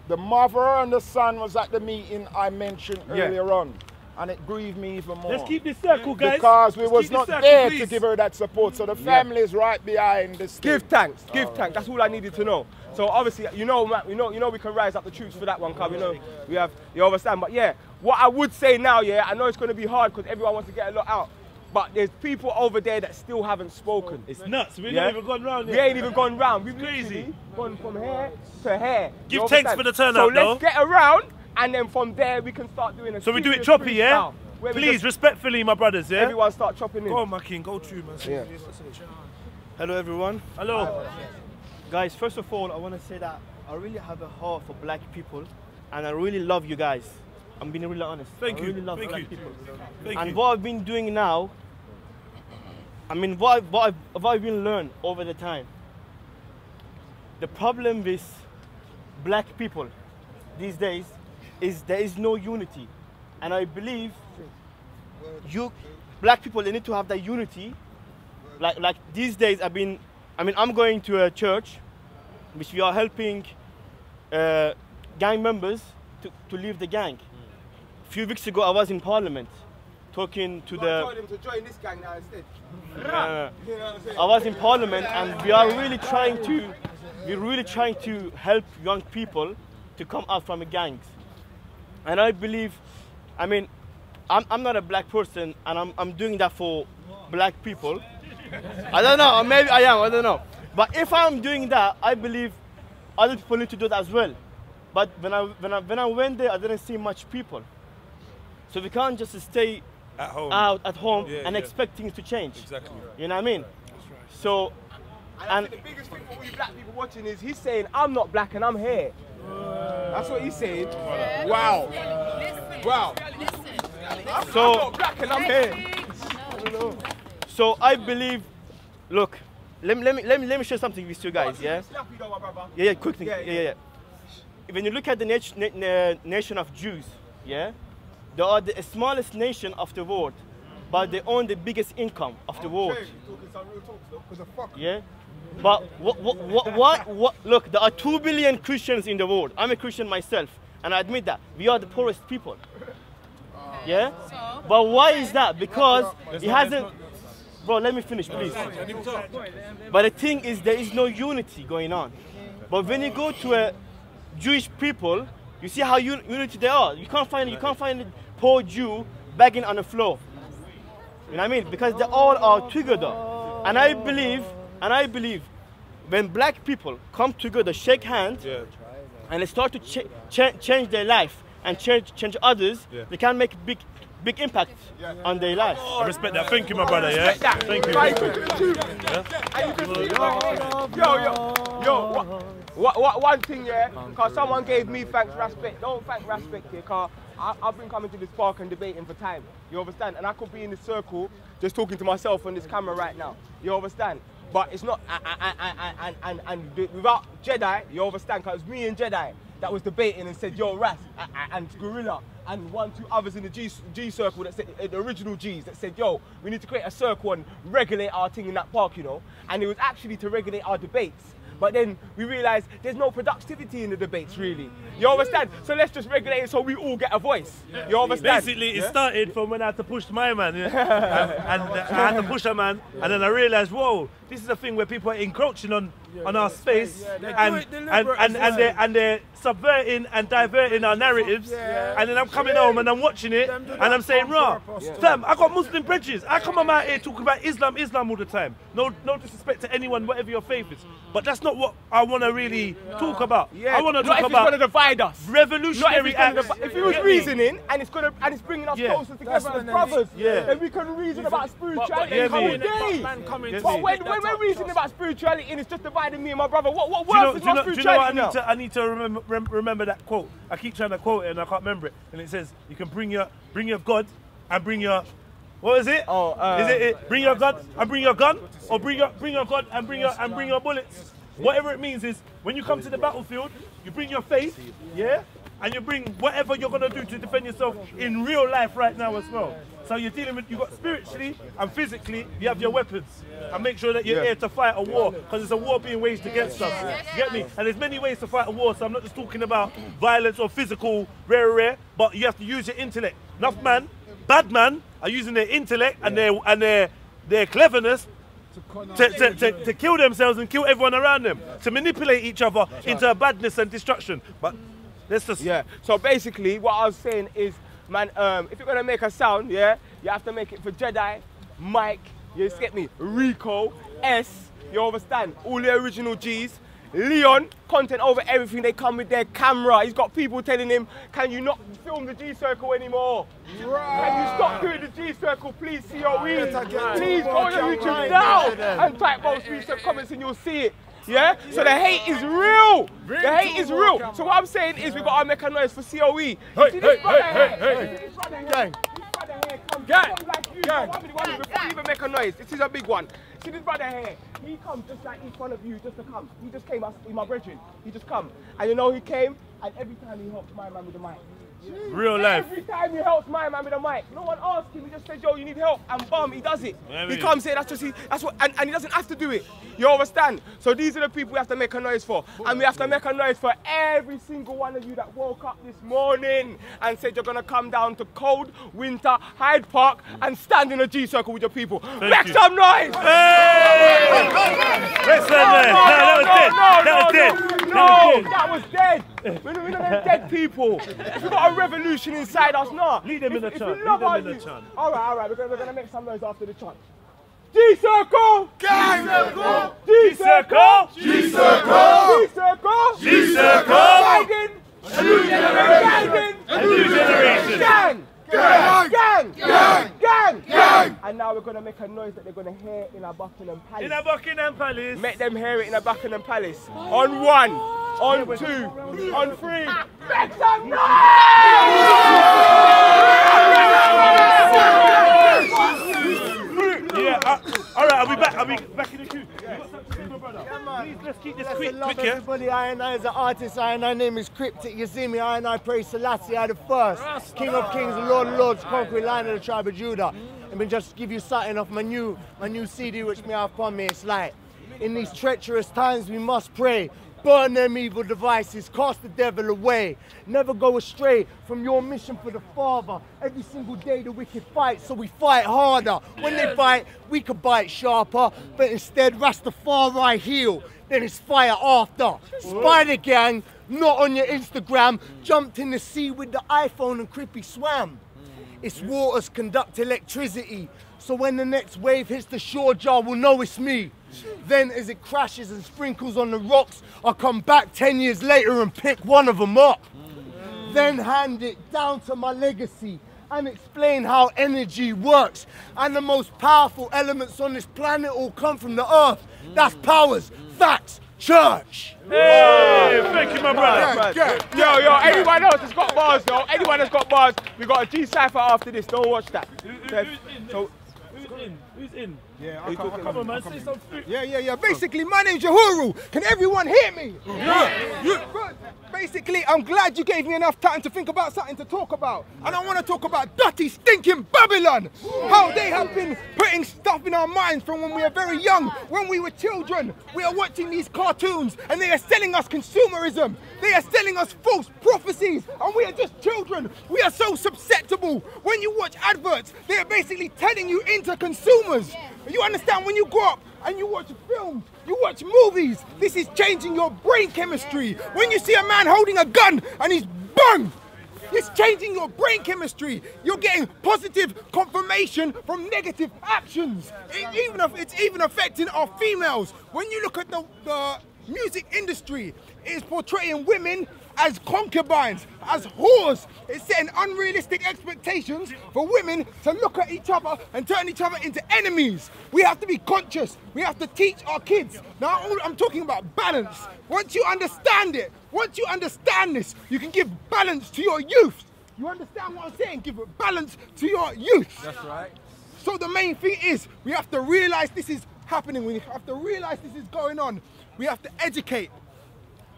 The mother and the son was at the meeting I mentioned earlier on, and it grieved me even more. Let's keep this circle, guys. Because we was not there to give her that support. So the family is right behind this. Give thanks. That's all I needed to know. So obviously, you know, we can rise up the troops for that one, cause we know we have. You understand? But yeah, what I would say now, yeah, I know it's going to be hard because everyone wants to get a lot out. But there's people over there that still haven't spoken. It's nuts. We've not even gone round yet. We ain't even gone round. We've crazy gone from here to here. Give thanks for the turnout, so let's get around, and then from there we can start doing a. So we do it choppy, yeah? Please, respectfully, my brothers, yeah? Everyone start chopping in. Go on, my king. Go through, man. Yeah. Hello, everyone. Hello. Guys, first of all, I want to say that I really have a heart for black people, and I really love you guys. I'm being really honest. Thank you. I really love black people. Thank you. What I've been doing now, I mean, what I've been learned over the time. The problem with black people these days is there is no unity. And I believe black people, they need to have that unity. Like these days, I'm going to a church, which we are helping gang members to leave the gang. A few weeks ago, I was in Parliament talking to the. I told him to join this gang now instead. I was in Parliament, and we are really trying to help young people to come out from the gangs. And I believe, I mean, I'm not a black person, and I'm doing that for black people. I don't know, maybe I am, I don't know. But if I'm doing that, I believe other people need to do that as well. But when I went there, I didn't see much people. So we can't just stay out at home and expect things to change. Exactly. You know what I mean? That's right. So, and the biggest thing for all you black people watching is he's saying, I'm not black and I'm here. That's what he's saying. Wow. Wow. So, I'm not black and I'm here. So I believe, look, let me share something with you guys, yeah? Yeah, quick thing. Yeah. When you look at the nation of Jews, yeah, they are the smallest nation of the world, but they own the biggest income of the world. Yeah, but what? Look, there are 2 billion Christians in the world. I'm a Christian myself, and I admit that we are the poorest people. Yeah, but why is that? Because it hasn't. Bro, let me finish, please. But the thing is, there is no unity going on. But when you go to a Jewish people, you see how unity they are. You can't find a poor Jew begging on the floor. You know what I mean? Because they all are together. And I believe when black people come together, shake hands, and they start to change their life and change others, they can make big impact on their lives. I respect that. Thank you, my brother. Yeah. Thank you. Yo, One thing, yeah, because someone gave me thanks, respect. Don't thank respect here, because I've been coming to this park and debating for time. You understand? And I could be in this circle just talking to myself on this camera right now. You understand? But it's not, without Jedi, you understand? Because it was me and Jedi that was debating and said, yo, Ras, and Gorilla, and 1, 2 others in the G circle that said, the original Gs that said, yo, we need to create a circle and regulate our thing in that park, you know? And it was actually to regulate our debates. But then we realised there's no productivity in the debates, really. You understand? So let's just regulate it so we all get a voice. You understand? Basically, it started from when I had to push my man, and I had to push a man, and then I realised, whoa, this is a thing where people are encroaching on our space, and they're subverting and diverting our narratives, and then I'm coming home and I'm watching it, and I'm saying, rah, fam, I got Muslim bridges. I come out here talking about Islam all the time. No disrespect to anyone, whatever your faith is, but that's not what I want to really talk about. I want to talk about. It's going to divide us. Revolutionary acts. If it was reasoning and it's bringing us closer together as brothers, then we can reason about spirituality all day. But when we're reasoning about spirituality and it's just dividing me and my brother, what worth is my spirituality now? I need to remember that quote. I keep trying to quote it and I can't remember it. And it says, you can bring your God and bring your, what is it? Is it bring your God and bring your gun, or bring your God and bring your bullets? Whatever it means is, when you come to the battlefield, you bring your faith, yeah, and you bring whatever you're gonna do to defend yourself in real life right now as well. So you're dealing with, you got spiritually and physically, you have your weapons, and make sure that you're here to fight a war, because it's a war being waged against us. You get me? And there's many ways to fight a war, so I'm not just talking about violence or physical rare, but you have to use your intellect. Enough man, bad man are using their intellect and their cleverness to kill themselves and kill everyone around them, to manipulate each other into badness and destruction. But let's just... Yeah, so basically what I was saying is, man, if you're going to make a sound, yeah, you have to make it for Jedi, Mike, you get me, Rico, S, you understand, all the original Gs, Leon, content over everything, they come with their camera. He's got people telling him, can you not film the G-Circle anymore? Right. Can you stop doing the G-Circle, please, COE? Please go on YouTube now and type those recent comments and you'll see it. Yeah? So the hate is real. The hate is real. So what I'm saying is we've got to make a noise for COE. Hey, gang. Before you even make a noise, this is a big one. See this brother here, he comes just like in front of you just to come. He just came as my brethren. He just come. And you know he came, and every time he helps my man with the mic. Real life. Every time he helps my man with the mic, no one asks him, he just says, yo, you need help, and bum, he does it. He comes here, and he doesn't have to do it. You understand? So these are the people we have to make a noise for. And we have to make a noise for every single one of you that woke up this morning and said you're gonna come down to cold winter Hyde Park and stand in a G-circle with your people. Make some noise! Hey! That was dead. We're not dead people. We've got a revolution inside us now. Lead them in the chant. All right. We're gonna make some noise after the chant. G-circle! G-circle! G-circle! G-circle! G-circle! G-circle! A new generation! A new generation! Gang! Gang! Gang! Gang! Gang! Gang! And now we're gonna make a noise that they're gonna hear in our Buckingham Palace. In our Buckingham Palace. Make them hear it in our Buckingham Palace. On 1, on 2, on 3. Make some all right, I'll be back in the queue. Please, let's keep this quick, yeah? Everybody, I as an artist, my name is Cryptic. You see me, I praise Selassie, I the first. King of kings, Lord of lords, conquering Lion of the tribe of Judah. Let me just give you something off my new CD which me have upon me. It's like, in these treacherous times we must pray. Burn them evil devices, cast the devil away. Never go astray from your mission for the Father. Every single day the wicked fight, so we fight harder. When they fight, we could bite sharper, but instead Rastafari heal, then it's fire after. Spider Gang, not on your Instagram, jumped in the sea with the iPhone and Crippy swam. Its waters conduct electricity, so when the next wave hits the shore jar, we'll know it's me. Then as it crashes and sprinkles on the rocks, I'll come back 10 years later and pick one of them up. Then hand it down to my legacy and explain how energy works. And the most powerful elements on this planet all come from the earth. That's powers, facts, church. Hey, thank you, my brother. Yo, anyone else that's got bars, though? Anyone that's got bars, we got a G Cypher after this. Don't watch that. Who's in? Yeah, come on, man. Say something. Yeah. Basically, my name's Uhuru. Can everyone hear me? Good. Basically, I'm glad you gave me enough time to think about something to talk about. And I want to talk about dirty, stinking Babylon. How they have been putting stuff in our minds from when we were very young, when we were children. We are watching these cartoons and they are selling us consumerism. They are selling us false prophecies and we are just children. We are so susceptible. When you watch adverts, they are basically telling you into consumers. You understand, when you grow up and you watch films, you watch movies, this is changing your brain chemistry. When you see a man holding a gun and he's bang, it's changing your brain chemistry. You're getting positive confirmation from negative actions. It's even affecting our females. When you look at the music industry, it's portraying women as concubines, as whores. It's setting unrealistic expectations for women to look at each other and turn each other into enemies. We have to be conscious. We have to teach our kids. Now, I'm talking about balance. Once you understand it, once you understand this, you can give balance to your youth. You understand what I'm saying? Give balance to your youth. That's right. So the main thing is, we have to realize this is happening. We have to realize this is going on. We have to educate.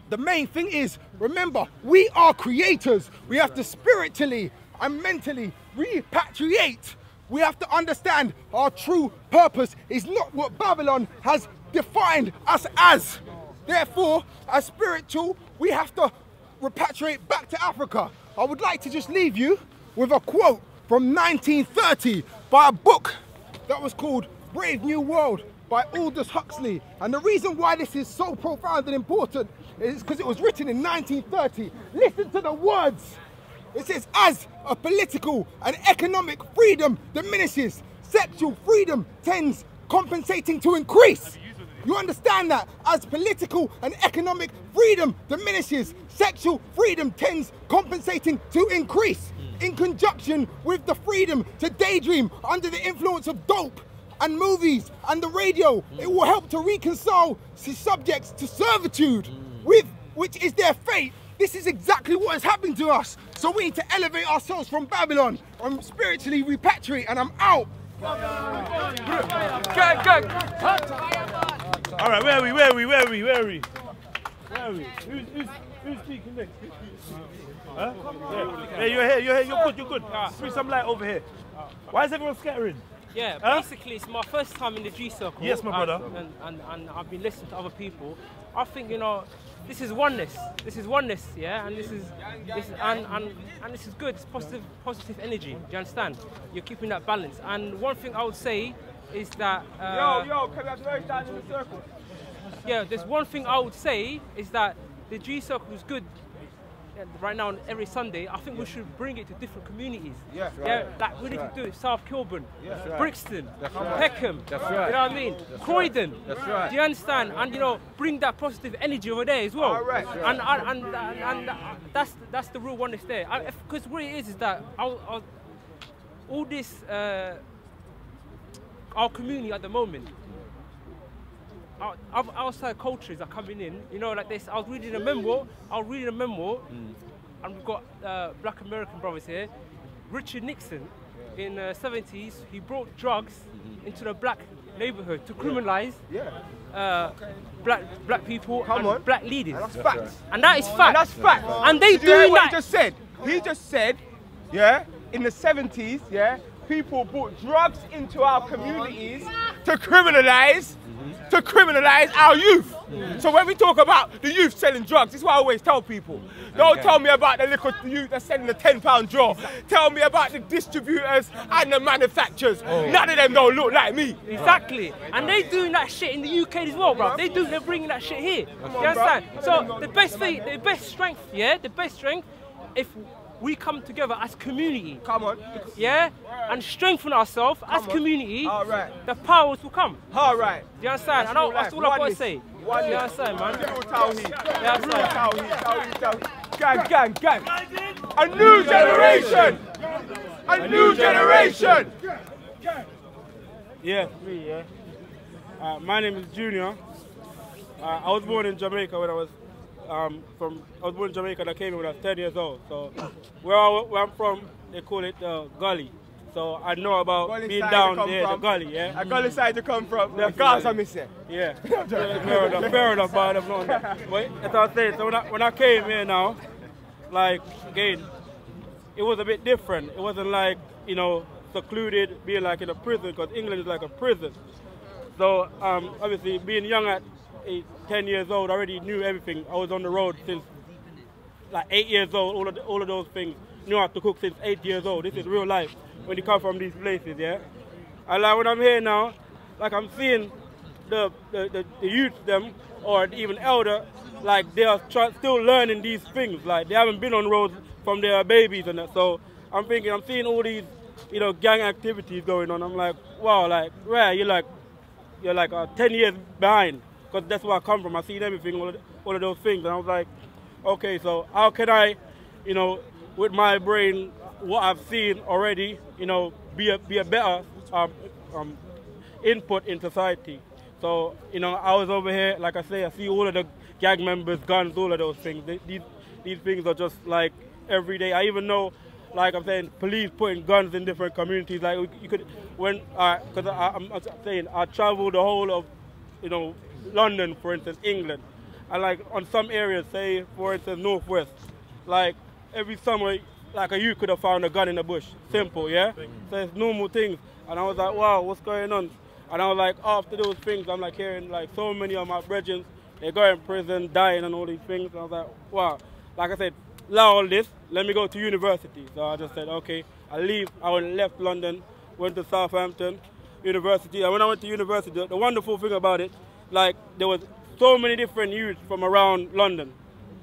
The main thing is, remember, we are creators. We have to spiritually and mentally repatriate. We have to understand our true purpose is not what Babylon has defined us as. Therefore, as spiritual, we have to repatriate back to Africa. I would like to just leave you with a quote from 1930 by a book that was called Brave New World by Aldous Huxley. And the reason why this is so profound and important is because it was written in 1930. Listen to the words. It says, as a political and economic freedom diminishes, sexual freedom tends compensating to increase. You understand that? As political and economic freedom diminishes, sexual freedom tends compensating to increase. In conjunction with the freedom to daydream under the influence of dope and movies and the radio, it will help to reconcile subjects to servitude, with which is their fate. This is exactly what has happened to us. So we need to elevate ourselves from Babylon and spiritually repatriate, and I'm out. All right, where are we? Who's speaking next? Huh? Yeah, you're here, you're good. Bring some light over here. Why is everyone scattering? Yeah, basically it's my first time in the G Circle. Yes, my brother. And I've been listening to other people. I think, you know, this is oneness. This is oneness, yeah, and this is good. It's positive energy. Do you understand? You're keeping that balance. And one thing I would say is that yo, can we have the down in the circle? Yeah, there's one thing I would say is that the G Circle is good. Right now, every Sunday, I think we should bring it to different communities. Yeah, like we need to do it South Kilburn, Brixton, right. Peckham. That's right. You know what I mean? Croydon. That's right. Do you understand? And you know, bring that positive energy over there as well. All right. And that's the real oneness there. Because what it is that all this our community at the moment. Outside cultures are coming in, you know, like this. I was reading a memoir, and we've got black American brothers here. Richard Nixon, in the 70s, he brought drugs into the black neighborhood to criminalize black people and black leaders. And that's facts. And that is fact. And that's fact. And they doing that. He just said, yeah, in the 70s, yeah, people brought drugs into our communities to criminalize our youth. So when we talk about the youth selling drugs, this is what I always tell people. Don't tell me about the little youth that's selling the £10 draw. Tell me about the distributors and the manufacturers. None of them don't look like me. Exactly. And they doing that shit in the UK as well, bro. They're bringing that shit here. You understand? So the best strength, if we come together as community. Yeah? And strengthen ourselves as community. All right. The powers will come. All right. Do you understand? And that's all I've got to say. You understand, man? Gang. A new generation. A new generation. Yeah, me, yeah. My name is Junior. I was born in Jamaica when I was I was born in Jamaica and I came here when I was 10 years old. So where I'm from, they call it gully. So I know about Gully being side down to come there, from. the gully, yeah? A gully side to come from. The Definitely. Gaza, me say. Yeah. Fair enough, but I don't know that. But that's what I say. So when I came here now, like, again, it was a bit different. It wasn't like, you know, secluded, being like in a prison, because England is like a prison. So obviously being young at 10 years old, I already knew everything. I was on the road since like 8 years old, all of those things. Knew how to cook since 8 years old. This is real life when you come from these places, yeah? And like when I'm here now, like I'm seeing the youth them, or even elder, like they are still learning these things. Like they haven't been on roads from their babies and that. So I'm thinking, I'm seeing all these, you know, gang activities going on. I'm like, wow, like, rare, you're like 10 years behind, because that's where I come from. I seen everything, all of those things, and I was like, okay, so how can I, you know, with my brain, what I've seen already, you know, be a better input in society. So, you know, I was over here, like I say, I see all of the gang members, guns, all of those things. These things are just like every day. I even know, like I'm saying, police putting guns in different communities. Like you could, because I'm saying I travel the whole of, you know, London, for instance, England, and like on some areas, say for instance Northwest, like every summer, like a youth could have found a gun in the bush. Simple, yeah. So it's normal things, and I was like, wow, what's going on? And I was like, after those things, I'm like hearing like so many of my brethren, they go in prison, dying, and all these things. And I was like, wow. Like I said, all this, let me go to university. So I just said, okay, I leave. I left London, went to Southampton University. And when I went to university, the wonderful thing about it, like there was so many different youths from around London.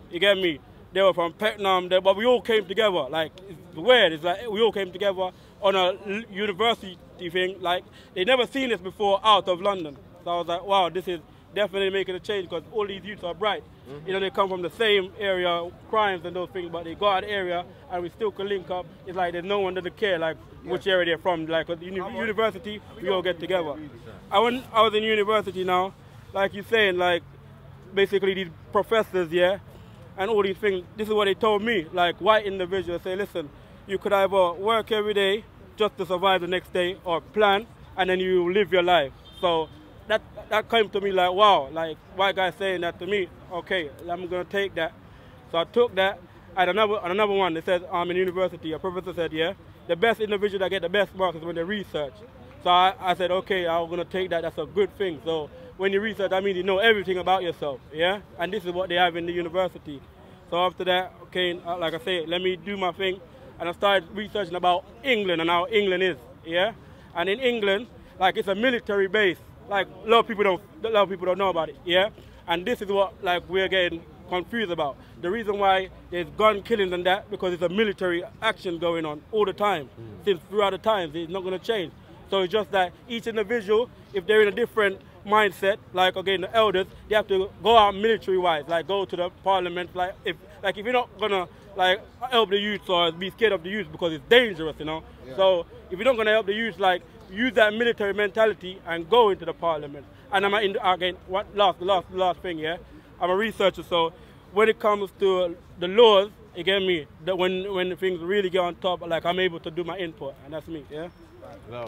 You get me? They were from Peckham, but we all came together. Like, it's weird. It's like we all came together on a university thing. Like, they never seen this before out of London. So I was like, wow, this is definitely making a change, because all these youths are bright. You know, they come from the same area, crimes and those things, but they go out of the area and we still can link up. It's like there's no one that care, like, which area they're from. Like, at university, we all get together. When I was in university now, like you're saying, like, basically these professors, yeah, and all these things, this is what they told me, like white individuals say, listen, you could either work every day just to survive the next day, or plan, and then you live your life. So that came to me like, wow, like white guy saying that to me, okay, I'm gonna take that. So I took that, and another one, they said, I'm in university, a professor said, yeah, the best individual that get the best marks is when they research. So I said, okay, I'm gonna take that, that's a good thing. So when you research, that means you know everything about yourself, yeah? And this is what they have in the university. So after that, okay, like I said, let me do my thing. And I started researching about England and how England is, yeah? And in England, like, it's a military base. Like, a lot of people don't know about it, yeah? And this is what, like, we're getting confused about. The reason why there's gun killings and that, because it's a military action going on all the time. Since throughout the times, it's not gonna change. So it's just that each individual, if they're in a different mindset, like again the elders, they have to go out military-wise, like go to the parliament, like if you're not gonna like help the youth or be scared of the youth because it's dangerous, you know. Yeah. So if you're not gonna help the youth, like use that military mentality and go into the parliament. And I'm again, the last thing, yeah. I'm a researcher, so when it comes to the laws, you get me, that when things really get on top, like I'm able to do my input, and that's me, yeah. No.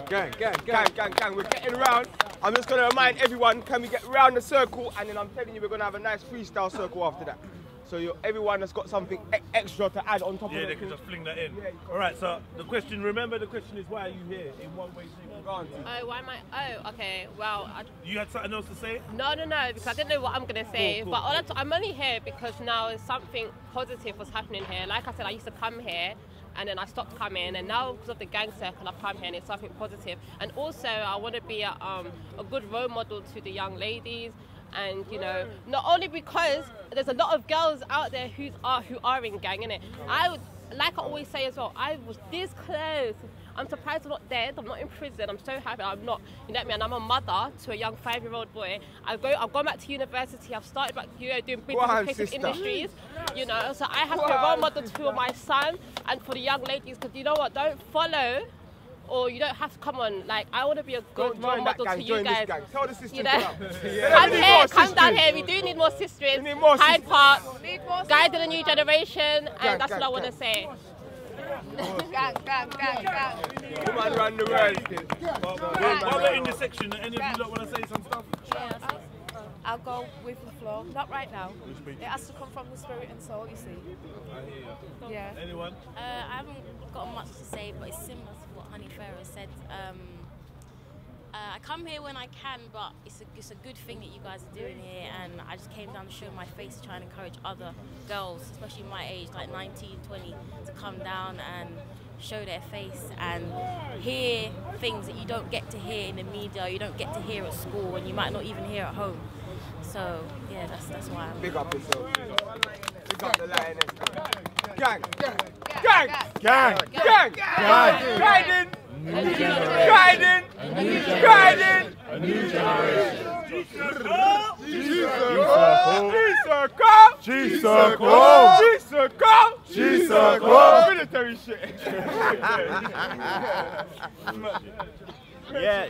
Gang. We're getting round. I'm just going to remind everyone, can we get round the circle? And then I'm telling you, we're going to have a nice freestyle circle after that. So everyone has got something extra to add on top of it. Yeah, they can just fling that in. Yeah. All right, so the question, remember the question is, why are you here? In one way, shape, or form? Oh, why am I? Oh, okay. Well, you had something else to say? No, because I didn't know what I'm going to say. Cool. But I'm only here because now something positive was happening here. Like I said, I used to come here, and then I stopped coming, and now because of the gang circle I've come here and it's something positive. And also I want to be a good role model to the young ladies, and you know, not only because there's a lot of girls out there who are in gang, innit? Like I always say as well, I was this close. I'm surprised I'm not dead, I'm not in prison, I'm so happy I'm not, you know what I mean? And I'm a mother to a young 5-year-old boy. I've gone back to university, I've started back, you know, doing business and creative industries, you know, so I have to be a role model for my son and for the young ladies, because you know what, don't follow or you don't have to come on. Like, I want to be a good Don't role join that model gang, to you join this guys. gang. Tell the sisters You know? to come. Come here, come down here. We do need more sisters. We need more Hyde sisters. Park, guide the new generation, and that's what I want to say. Gang. Woman run the world. While we're in this section, any of you lot want to say some stuff? I'll go with the flow. Not right now. It has to come from the spirit and soul, you see. I hear you. Yeah. Anyone? I haven't got much to say, but it's similar to what Honey Pharaoh said. I come here when I can, but it's a good thing that you guys are doing here, and I just came down to show my face to try and encourage other girls, especially my age, like 19, 20, to come down and show their face and hear things that you don't get to hear in the media, you don't get to hear at school, and you might not even hear at home. So yeah, that's why I'm Big up yourself. Big up the lioness. Gang. Guiding. A new generation. G.A.N.G. Military shit. Yeah.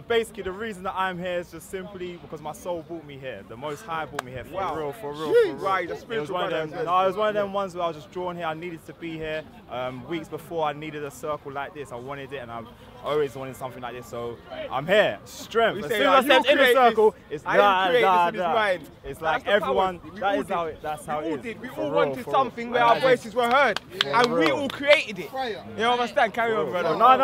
Basically, the reason that I'm here is just simply because my soul brought me here. The Most High brought me here. For real. Right, It was one of them ones where I was just drawn here. I needed to be here. Weeks before, I needed a circle like this. I wanted it, and I've always wanted something like this. So I'm here. Strength. As soon as I stepped in the circle, it's It's like everyone. That's how it is. We all wanted something where our voices were heard, and we all created it. You understand? Carry on, brother. No,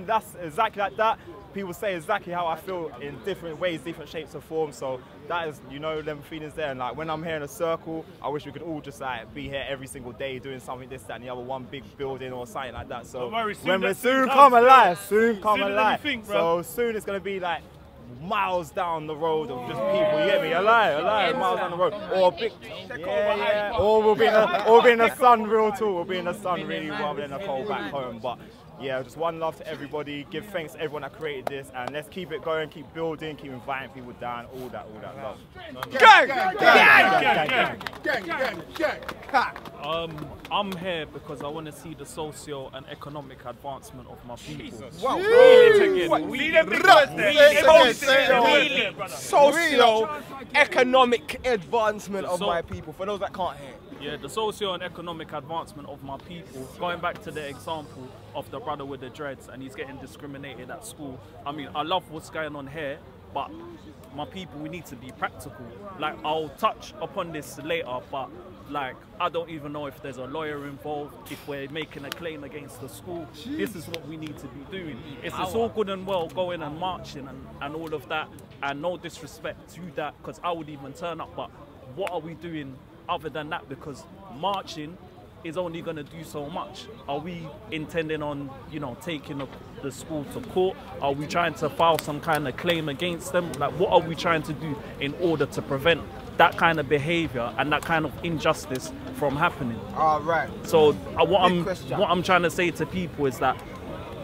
that's exactly like that. People say exactly how I feel in different ways, different shapes and forms. So that is, you know, them feelings there. And like when I'm here in a circle, I wish we could all just like be here every single day doing something, this, that, and the other, one big building or something like that. So when we soon come alive. So soon it's gonna be like miles down the road of just people. You get me? Alive, miles down the road. Or big, Or we'll be in the sun real too. We'll be in the sun really rather than a cold back home. But yeah, just one love to everybody. Give thanks to everyone that created this, and let's keep it going, keep building, keep inviting people down, all that love. I'm here because I want to see the socio and economic advancement of my people. Socio-economic advancement of my people, for those that can't hear. Yeah, the socio and economic advancement of my people. Going back to the example of the brother with the dreads and he's getting discriminated at school. I mean, I love what's going on here, but my people, we need to be practical. Like, I'll touch upon this later, but like, I don't even know if there's a lawyer involved, if we're making a claim against the school. This is what we need to be doing. It's all good and well going and marching and all of that, and no disrespect to that, because I would even turn up, but what are we doing other than that? Because marching is only going to do so much. Are we intending on, you know, taking the school to court? Are we trying to file some kind of claim against them? Like, what are we trying to do in order to prevent that kind of behavior and that kind of injustice from happening? All right. So what I'm trying to say to people is that,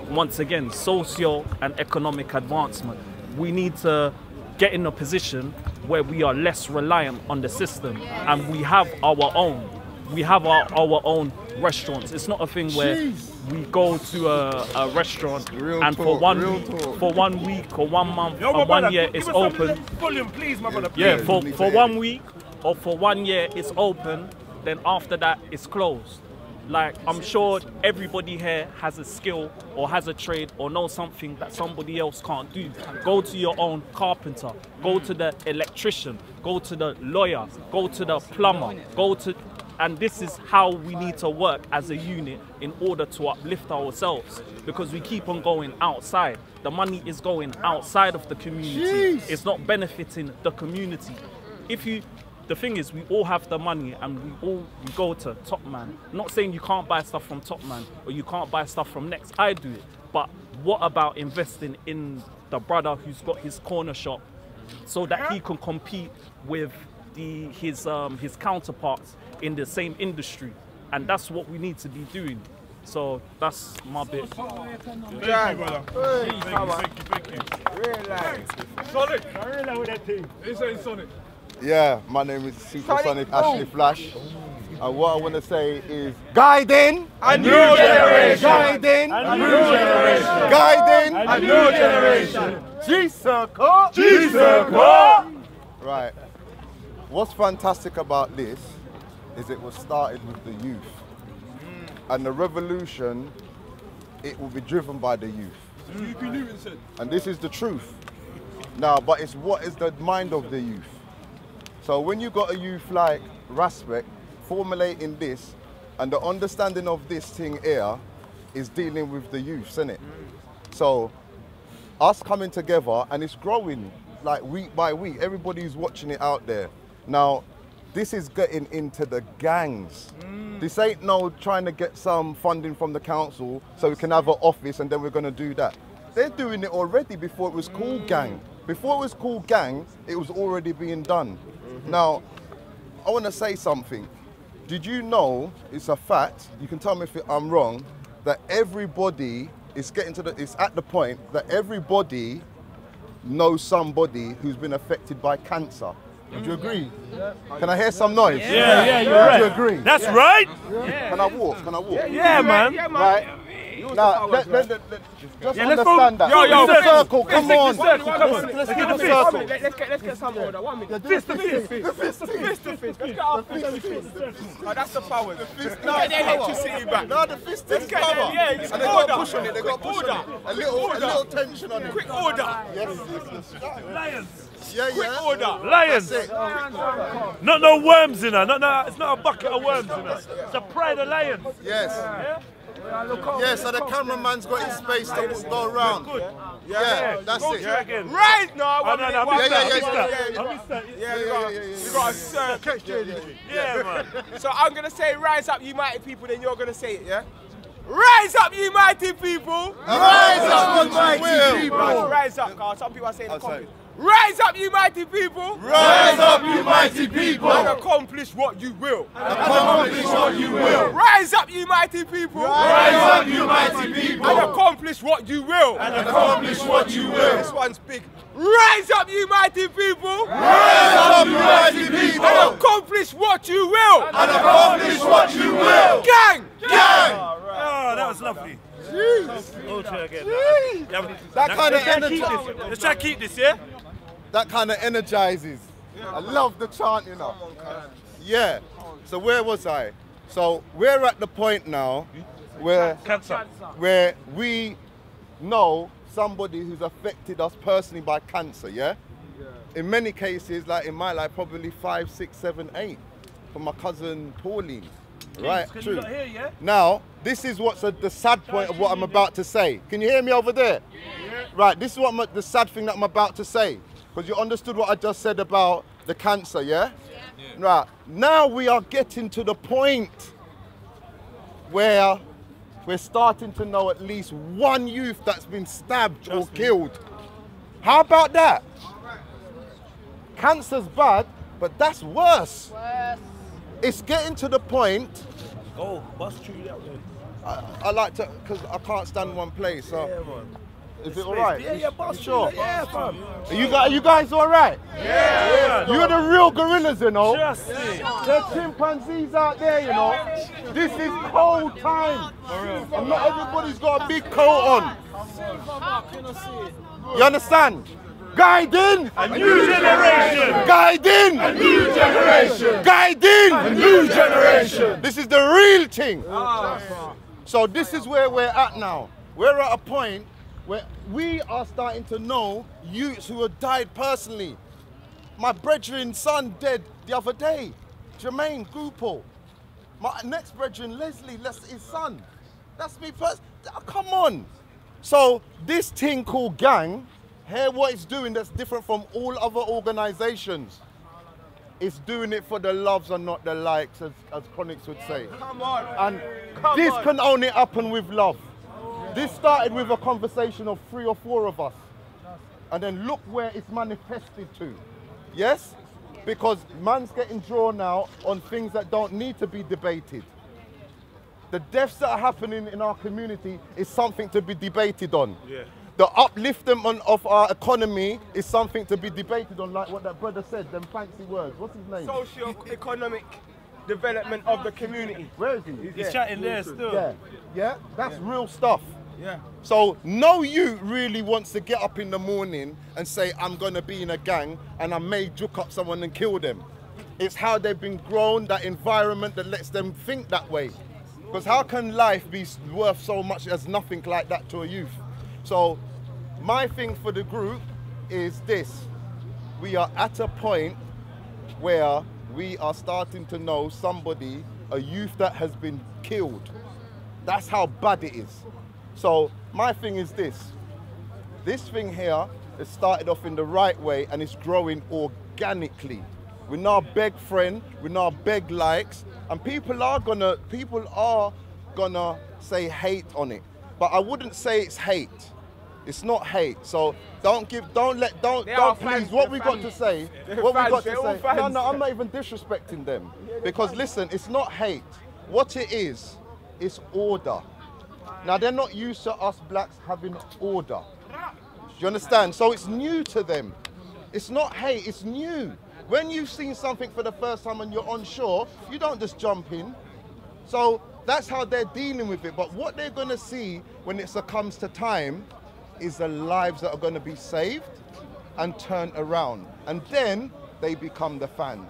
once again, socio and economic advancement, we need to get in a position where we are less reliant on the system and we have our own. We have our own restaurants. It's not a thing where we go to a restaurant and for 1 week or 1 month or 1 year it's open. Volume, please, my brother. Yeah, for 1 week or for 1 year it's open, then after that it's closed. Like, I'm sure everybody here has a skill or has a trade or knows something that somebody else can't do. Go to your own carpenter, go to the electrician, go to the lawyer, go to the plumber, and this is how we need to work as a unit in order to uplift ourselves, because we keep on going outside. The money is going outside of the community. It's not benefiting the community. The thing is, we all have the money and we go to Top Man. I'm not saying you can't buy stuff from Top Man or you can't buy stuff from Next. I do it. But what about investing in the brother who's got his corner shop so that he can compete with his counterparts in the same industry? And that's what we need to be doing. So that's my bit. Thank you, brother. Thank you. Sonic. I really know that thing. It's Sonic. Yeah, my name is Supersonic Ashley Flash. And what I want to say is guiding a new generation. Guiding a new generation. Guiding a new generation. G.A.N.G. G.A.N.G. Right. What's fantastic about this is it was started with the youth. And the revolution, it will be driven by the youth. And this is the truth. Now, but it's what is the mind of the youth. So when you got a youth like Raspek formulating this, and the understanding of this thing here is dealing with the youths, isn't it? So us coming together, and it's growing like week by week. Everybody's watching it out there. Now, this is getting into the gangs. This ain't no trying to get some funding from the council so we can have an office and then we're going to do that. They're doing it already before it was called gang. Before it was called gang, it was already being done. Now, I want to say something. Did you know, it's a fact, you can tell me if I'm wrong, that everybody is getting to it's at the point that everybody knows somebody who's been affected by cancer. Would you agree? Can I hear some noise? Yeah, you're right. Do you agree? That's right. Can I walk? Can I walk? Yeah, man. Right. Now, just let's understand that. Yo, the circle, come on. Let's get the circle. Let's get some order. 1 minute. Fist to fist. Fist to fist. Let's get our fist to fist. Oh, that's the power. The fist. Get the electricity back. No, the fist is power. Yeah, it's and they got to push on it. They got to push on it. A little tension on it. Quick order. Yes. Lions. Yeah. Quick order. Lions. Not no worms in her. It's not a bucket of worms in her. It's a pride of lions. Yes. Yeah, so the cameraman's got his space to go around. Yeah, that's it. Right now, we got a catch JDG. Yeah, man. So I'm gonna say, rise up, you mighty people. Then you're gonna say it, yeah. Rise up, you mighty people. Rise up, you mighty people. Rise up, cause some people are saying the comments. Rise up, you mighty people! Rise up, you mighty people! And accomplish what you will! Accomplish what you will! Rise up, you mighty people! Rise up, you mighty people! And accomplish what you will! And accomplish what you will! This one's big. Rise up, you mighty people! Rise up, you mighty people! And accomplish what you will! And accomplish what you will! Gang! Gang! Oh, that was lovely. Jeez. Again. That kind of energizes. Let's try to keep this, yeah? That kind of energizes. I love the chant, you know. Yeah. So where was I? So we're at the point now where we know somebody who's affected us personally by cancer, yeah? In many cases, like in my life, probably 5, 6, 7, 8. From my cousin Pauline. Right, true. Hear, yeah? Now, this is what's the sad point of what I'm about to say. Can you hear me over there? Yeah. Right, this is what the sad thing that I'm about to say. Because you understood what I just said about the cancer, yeah? Yeah. Right, now we are getting to the point where we're starting to know at least one youth that's been stabbed or killed. How about that? Cancer's bad, but that's worse. It's getting to the point. Oh, bust through that way. I like to, because I can't stand one place. So yeah, man. Is it all right? Yeah, bust you sure? Yeah, fam. Are you guys all right? Yeah. You're the real gorillas, you know. Just the chimpanzees out there, you know. This is cold time. And not everybody's got a big coat on. You understand? Guiding a new generation. Guiding a new generation. Guiding a new generation. This is the real thing. So this is where we're at now. We're at a point where we are starting to know youths who have died personally. My brethren's son dead the other day. Jermaine Goople. My next brethren, Leslie, his son. That's me personally. Come on. So this thing called gang, hear what it's doing that's different from all other organizations. It's doing it for the loves and not the likes, as Chronix would say. Come on. And this can only happen with love. This started with a conversation of 3 or 4 of us. And then look where it's manifested to. Yes? Because man's getting drawn out on things that don't need to be debated. The deaths that are happening in our community is something to be debated on. Yeah. The upliftment of our economy is something to be debated on, like what that brother said, them fancy words. What's his name? Socio-economic. development of the community. Where is he? He's chatting there still. Yeah, yeah, that's real stuff. Yeah. So no youth really wants to get up in the morning and say, I'm going to be in a gang and I may juke up someone and kill them. It's how they've been grown, that environment that lets them think that way. Because how can life be worth so much as nothing like that to a youth? So my thing for the group is this. We are at a point where we are starting to know somebody, a youth that has been killed. That's how bad it is. So my thing is this. This thing here has started off in the right way and it's growing organically. We now beg friend, we now beg likes, and people are gonna say hate on it. But I wouldn't say it's hate. It's not hate. So don't please, what we got to say, no, I'm not even disrespecting them. Because listen, it's not hate. What it is, it's order. Now they're not used to us blacks having order. Do you understand? So it's new to them. It's not hate, it's new. When you've seen something for the first time and you're unsure, you don't just jump in. So that's how they're dealing with it. But what they're gonna see when it comes to time is the lives that are gonna be saved and turned around. And then they become the fans.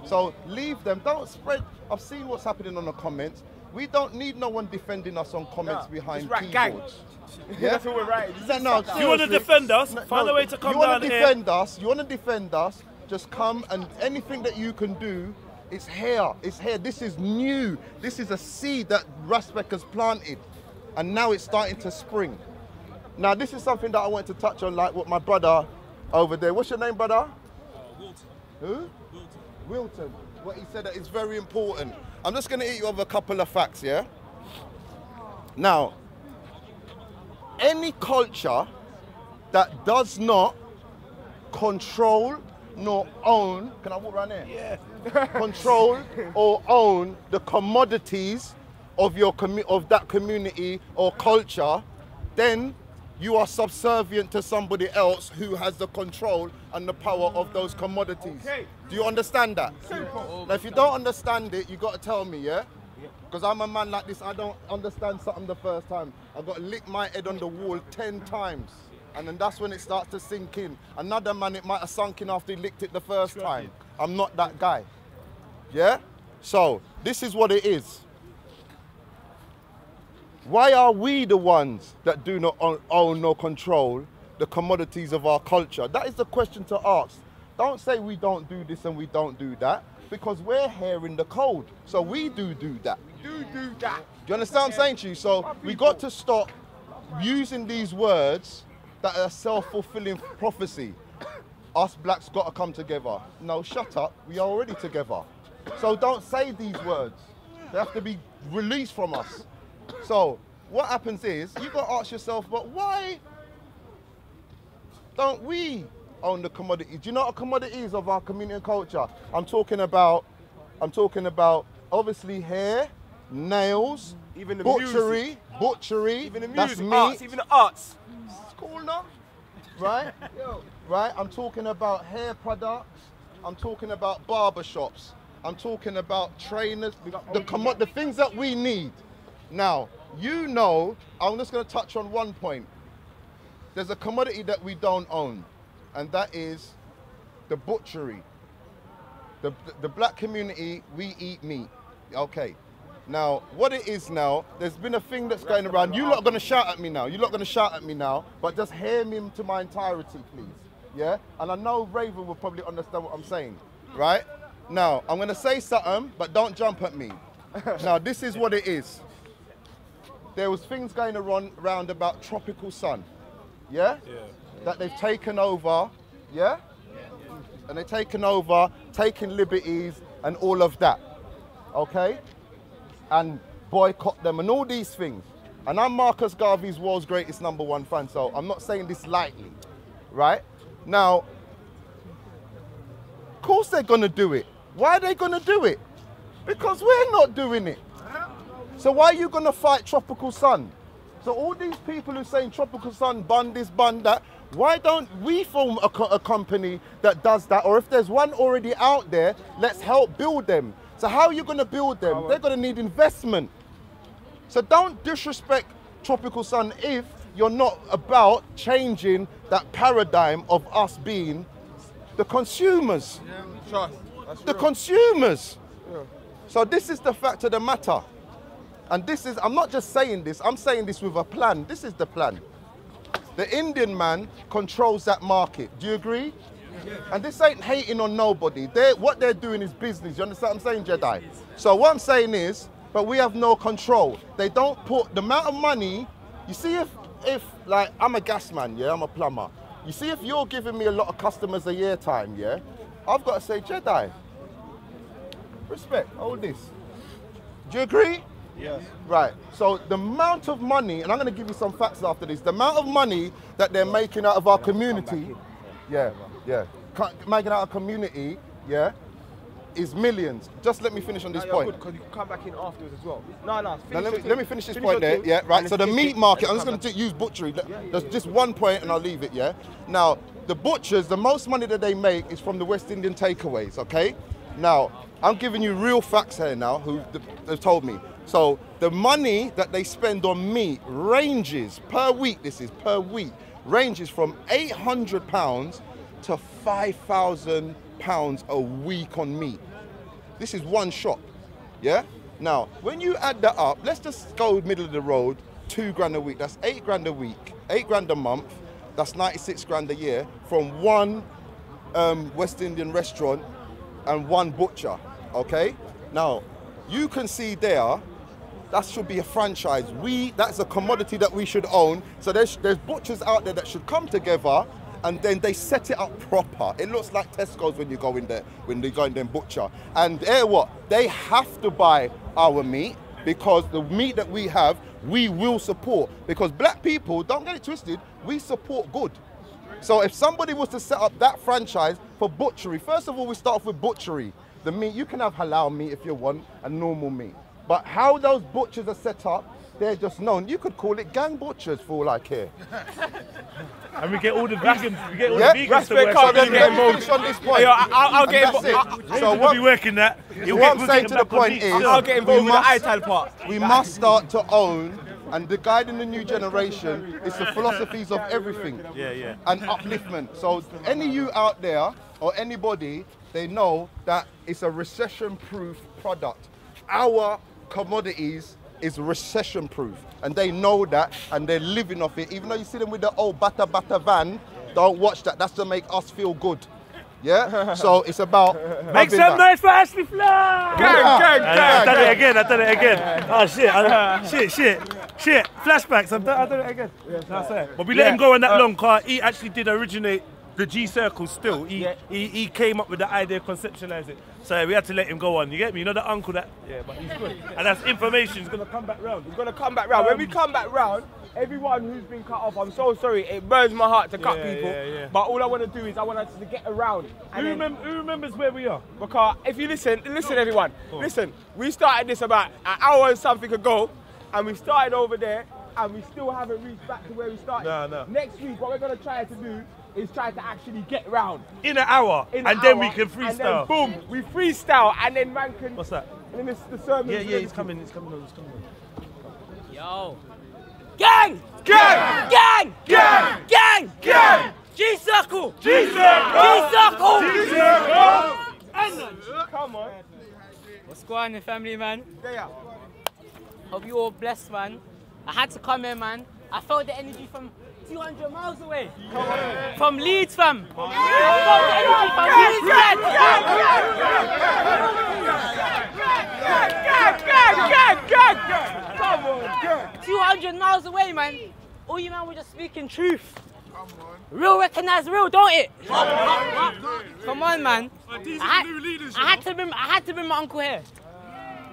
So leave them, don't spread. I've seen what's happening on the comments. We don't need no one defending us on comments behind keyboards. Yeah? That's what we're right. You want to defend us? Find a way to come down here. You want to defend us? Just come, and anything that you can do, it's here. It's here. This is new. This is a seed that Rasbeck has planted, and now it's starting to spring. Now this is something that I want to touch on, like what my brother over there. What's your name, brother? Wilton. Who? Wilton. What he said that is very important. I'm just going to hit you with a couple of facts, yeah? Now, any culture that does not control nor own, can I walk around there? Yeah. Control or own the commodities of that community or culture, then you are subservient to somebody else who has the control and the power of those commodities. Okay. Do you understand that? Now, if you don't understand it, you got to tell me, yeah? Because I'm a man like this, I don't understand something the first time. I've got to lick my head on the wall 10 times. And then that's when it starts to sink in. Another man, it might have sunk in after he licked it the first time. I'm not that guy. Yeah? So, this is what it is. Why are we the ones that do not own nor control the commodities of our culture? That is the question to ask. Don't say we don't do this and we don't do that, because we're here in the cold. So we do that. Do that. Do you understand what I'm saying to you? So we got to stop using these words that are self-fulfilling prophecy. Us blacks got to come together. No, shut up. We are already together. So don't say these words. They have to be released from us. So what happens is, you got to ask yourself, but why don't we own the commodities? Do you know what commodities of our community and culture? I'm talking about obviously hair, nails, even the butchery, even the music, that's meat. arts, even the arts. It's cool enough, right? Right. I'm talking about hair products. I'm talking about barbershops. I'm talking about trainers. The things that we need. Now, you know, I'm just going to touch on one point. There's a commodity that we don't own, and that is the butchery. The black community, we eat meat. Okay. Now, what it is now, there's been a thing that's going around. You lot are going to shout at me now. You lot are going to shout at me now, but just hear me to my entirety, please. Yeah? And I know Raven will probably understand what I'm saying, right? Now, I'm going to say something, but don't jump at me. Now, this is what it is. There was things going around about tropical sun, yeah? That they've taken over, yeah? And they've taken over, taking liberties and all of that, okay? And boycott them and all these things. And I'm Marcus Garvey's world's greatest #1 fan, so I'm not saying this lightly, right? Now, of course they're gonna do it. Why are they gonna do it? Because we're not doing it. So why are you going to fight tropical sun? So all these people who are saying tropical sun, bun this, bun that, why don't we form a company that does that? Or if there's one already out there, let's help build them. So how are you going to build them? They're going to need investment. So don't disrespect Tropical Sun if you're not about changing that paradigm of us being the consumers. The consumers. So this is the fact of the matter. And this is, I'm not just saying this, I'm saying this with a plan. This is the plan. The Indian man controls that market. Do you agree? And this ain't hating on nobody. What they're doing is business. You understand what I'm saying, Jedi? So what I'm saying is, but we have no control. They don't put the amount of money. You see, if like, I'm a gas man, yeah, I'm a plumber. You see, if you're giving me a lot of customers a year time, yeah, I've got to say, Jedi, respect, hold this. Do you agree? Yes. Right, so the amount of money, and I'm going to give you some facts after this, the amount of money that they're making out of our community, making out of community, is millions. Just let me finish on this point. Because you can come back in afterwards as well. Let me finish this point there. Yeah, right. So the meat market, I'm just going to use butchery. There's just one point and I'll leave it, yeah? Now, the butchers, the most money that they make is from the West Indian takeaways, okay? Now, I'm giving you real facts here now, they've told me. So the money that they spend on meat ranges, per week, this is per week, ranges from £800 to £5,000 a week on meat. This is one shop, yeah? Now, when you add that up, let's just go middle of the road, £2 a week, that's £8 a week, £8 a month, that's 96 grand a year from one West Indian restaurant and one butcher, okay? Now, you can see there, that should be a franchise. That's a commodity that we should own. So there's butchers out there that should come together and then they set it up proper. It looks like Tesco's when you go in there, when they go in there and butcher. And they have to buy our meat because the meat that we have, we will support. Because black people, don't get it twisted, we support good. So if somebody was to set up that franchise for butchery, first of all, we start off with butchery. The meat, you can have halal meat if you want, and normal meat. But how those butchers are set up, they're just known. You could call it gang butchers for all I care. And we get all the vegans. We get all the vegans to work. So then let me finish on this point. I'll get involved. So what be working that? What I'm saying to the point is, I'll get involved with the ITAL part. We must start to own, and the guide in the new generation is the philosophies of everything. And upliftment. So any you out there or anybody, they know that it's a recession-proof product. Our commodities is recession-proof, and they know that, and they're living off it. Even though you see them with the old bata van, don't watch that. That's to make us feel good. Yeah? So it's about make some noise for Ashley Fly! Gang! I done it again. Oh shit. Flashbacks, I done it again. That's it. But we let him go on that long, because he actually did originate the G circle still. He came up with the idea, conceptualized it. So we had to let him go on. You get me? You know the uncle that? Yeah, but he's good. And that's information. He's going to come back round. He's going to come back round. When we come back round, everyone who's been cut off, I'm so sorry. It burns my heart to cut people. But all I want to do is I want us to get around. Who remembers where we are? Because if you listen everyone. Listen, we started this about an hour and something ago. And we started over there. And we still haven't reached back to where we started. No. Next week, what we're going to try to do is try to actually get round. In an hour. Then we can freestyle. And then boom, we freestyle and then man can... What's that? And then the sermon... Yeah, he's coming on. Yo. Gang! G-Circle! Come on. What's going on, family, man? Yeah. Hope you all blessed, man. I had to come here, man. I felt the energy from 200 miles away. From Leeds, fam. I felt the energy from 200 miles away, man. All you man were just speaking truth. Real recognize real, don't it? Come on, man. I had to bring my uncle here.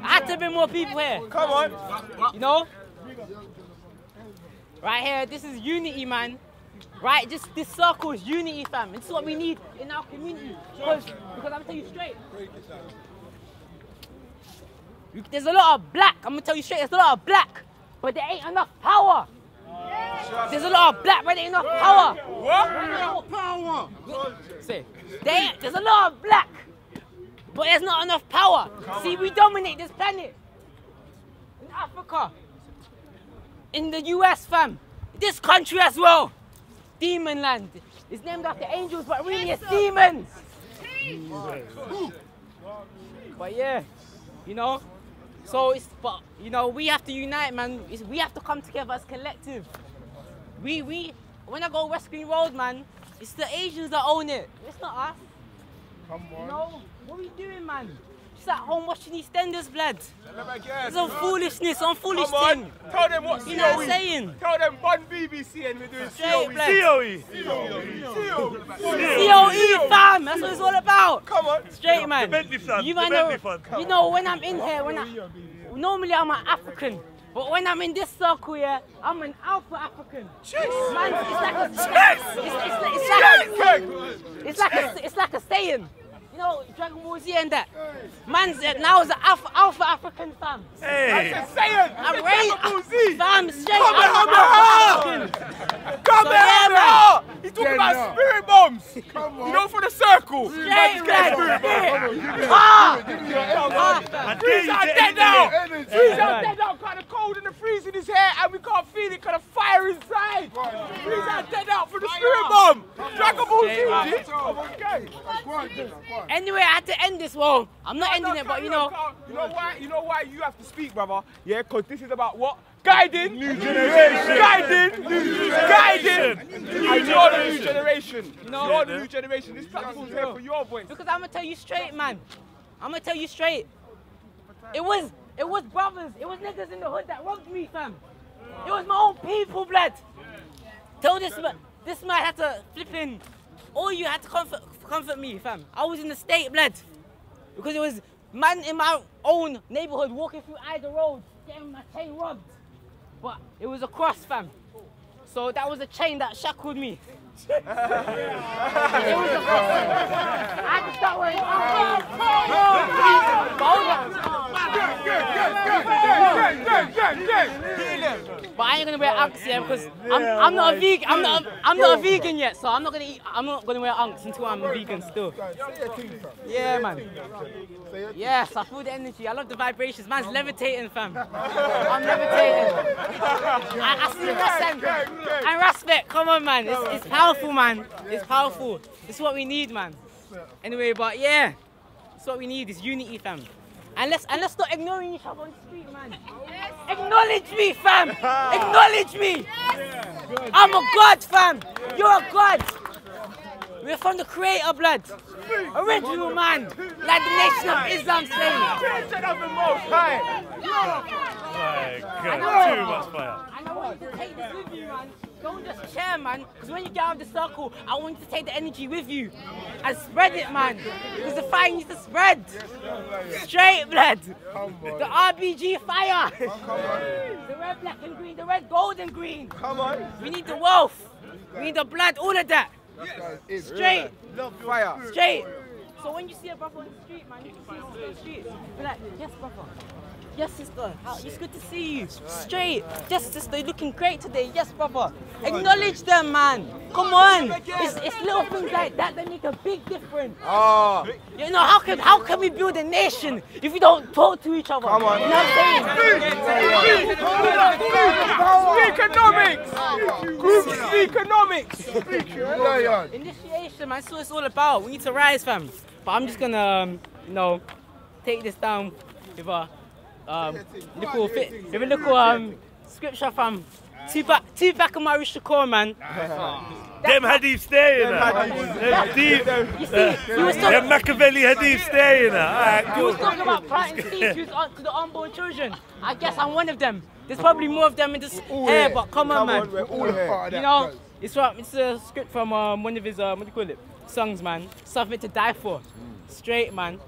I had to bring more people here. Come on. You know? Right here, this is unity, man. Right, just this circle is unity, fam. This is what we need in our community. Because I'm gonna tell you straight. There's a lot of black. I'm gonna tell you straight. There's a lot of black, but there ain't enough power. There's a lot of black, but there ain't enough power. What? Say, there's a lot of black, but there's not enough power. See, we dominate this planet. In Africa, in the US, fam, this country as well. Demon land. It's named after angels, but really it's demons. But yeah, you know, so it's, but you know, we have to unite, man. We have to come together as collective. When I go West Green Road, man, it's the Asians that own it. It's not us. Come on. You know, what are we doing, man? Just at home watching EastEnders, blood. It's on foolishness, on foolish thing. Tell them what you know what I'm saying? Tell them one BBC and we're doing Straight, COE. COE, fam. That's what it's all about. Come on. Straight, man. You know, when I'm in here, normally I'm an African. But when I'm in this circle here, I'm an alpha African. Man, it's like a saying. You know, Dragon Ball Z and that. Man's now is an alpha African, fam. Hey. That's a saying. I'm ready. Fam, straight. Come here. He's talking about spirit bombs. Come on. You know, for the circle. Straight, man. Freeze out dead now. Freeze out dead now. Kind of cold in the freeze in his hair, and we can't feel it. Kind of fire inside. Freeze out dead out for the spirit bomb. Dragon Ball Z. Come on, gang. Anyway, I had to end this. Well, I'm not ending it, but you know. You know why? You know why you have to speak, brother? Yeah, because this is about what? Guiding. New generation. Guiding. Guiding. And you're the new generation. No. You're the new generation. This platform's here for your voice. Because I'm gonna tell you straight, man. I'm gonna tell you straight. It was brothers. It was niggas in the hood that robbed me, fam. It was my own people, blood. Tell this man had to flip in. All you had to comfort me, fam. I was in the state, blood. Because it was man in my own neighborhood walking through either road, getting my chain robbed. But it was a cross, fam. So that was a chain that shackled me. It was a cross. I had to start wearing But I ain't gonna wear Unks yet because I'm not a vegan. I'm not a vegan yet, so I'm not gonna wear Unks until I'm a vegan still. Yeah, man. Yes, I feel the energy. I love the vibrations. Man's levitating, fam. I'm levitating. I see respect and respect. Come on, man. It's powerful, man. It's powerful. It's what we need, man. Anyway, but yeah, it's what we need. Is unity, fam. And let's stop ignoring each other on the street, man. Yes. Acknowledge me, fam. Acknowledge me. Yes. I'm a god, fam. You're a god. We're from the creator, blood. Original man. Like the Nation of Islam saying. Turn up the most high. Too much fire. And I want you to take this with you, man. Don't just share, man. Because when you get out of the circle, I want you to take the energy with you and spread it, man. Because the fire needs to spread. Straight, blood. The RBG fire. The red, black, and green. The red, gold, and green. Come on. We need the wealth. We need the blood. All of that. Straight. Fire. Straight. So when you see a brother on the street, man, you can see him on the street. Be like, yes, brother. Yes, sister. It's good to see you. Straight. Yes, sister. You're looking great today. Yes, brother. Acknowledge them, man. Come on. It's little things like that that make a big difference. You know, how can we build a nation if we don't talk to each other? Come on. You know what I'm saying? Economics. Initiation, man. That's what it's all about. We need to rise, fam. But I'm just gonna, you know, take this down with a little scripture from Tupac and Maurice Shakur, man. Them hadith stay in them Machiavelli hadith stay in He was talking about planting seeds to the unborn children. I guess I'm one of them. There's probably more of them in this hair, but come on, man. We're all here. You know, it's a script from one of his what do you call it? Songs, man. Something to die for. Straight, man.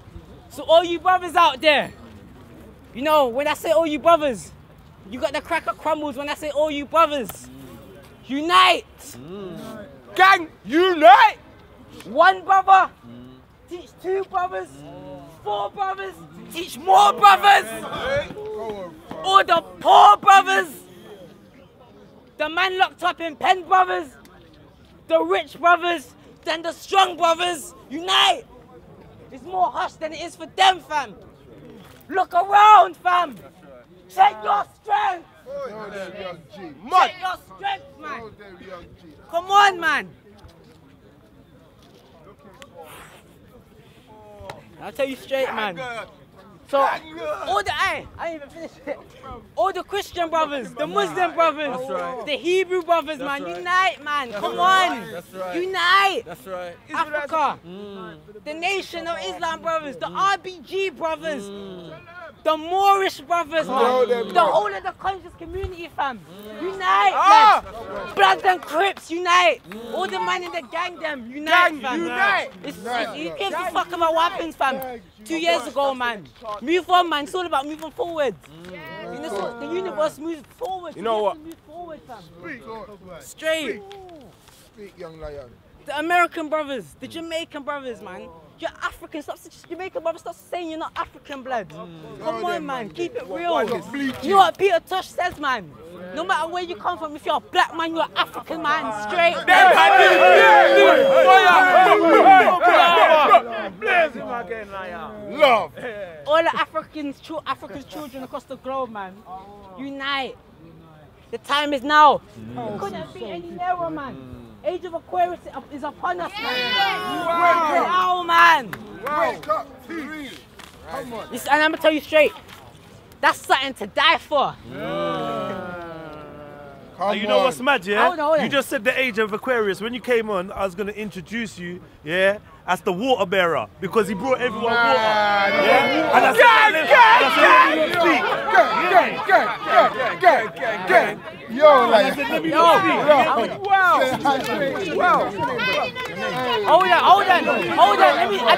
So all you brothers out there, you know, when I say all you brothers, you got the cracker crumbles when I say all you brothers. Unite! Gang, unite! One brother, teach two brothers, 4 brothers, teach more brothers. All the poor brothers, the man locked up in Penn brothers, the rich brothers, then the strong brothers. Unite! It's more hush than it is for them, fam. Look around, fam. Check your strength. Check your strength, man. Come on, man. I'll tell you straight, man. So, all the, I ain't even finished it. All the Christian brothers, the Muslim brothers, the Hebrew brothers, man, unite, man. Come on. That's right. Unite. That's right. Africa. The Nation of Islam brothers, the RBG brothers, the Moorish brothers, man. The whole of the conscious community, fam. Unite, lads. Bloods and Crips, unite. All the man in the gang, them, unite, fam. Unite. You gives a fuck about what happens, fam. 2 years ago, man. Move on, man. It's all about moving forward. You know, so the universe moves forward. You know what? Move forward, fam. Straight. Speak, young lion. The American brothers, the Jamaican brothers, man. You're African. Stop, Jamaican brothers, stop saying you're not African blood. Come on, man. Keep it real. You know what Peter Tosh says, man? No matter where you come from, if you're a black man, you're an African man. Straight. Love. All the African children across the globe, man. Unite. The time is now. It couldn't be any nearer, man. Age of Aquarius is upon us, man. Wow, man. Wake up, really. Come on. Listen, and I'm gonna tell you straight. That's something to die for. You know what's mad, yeah? Hold on. You just said the age of Aquarius. When you came on, I was going to introduce you, yeah, as the water bearer because he brought everyone water. Yeah? And I said, Yo, like, Hold on.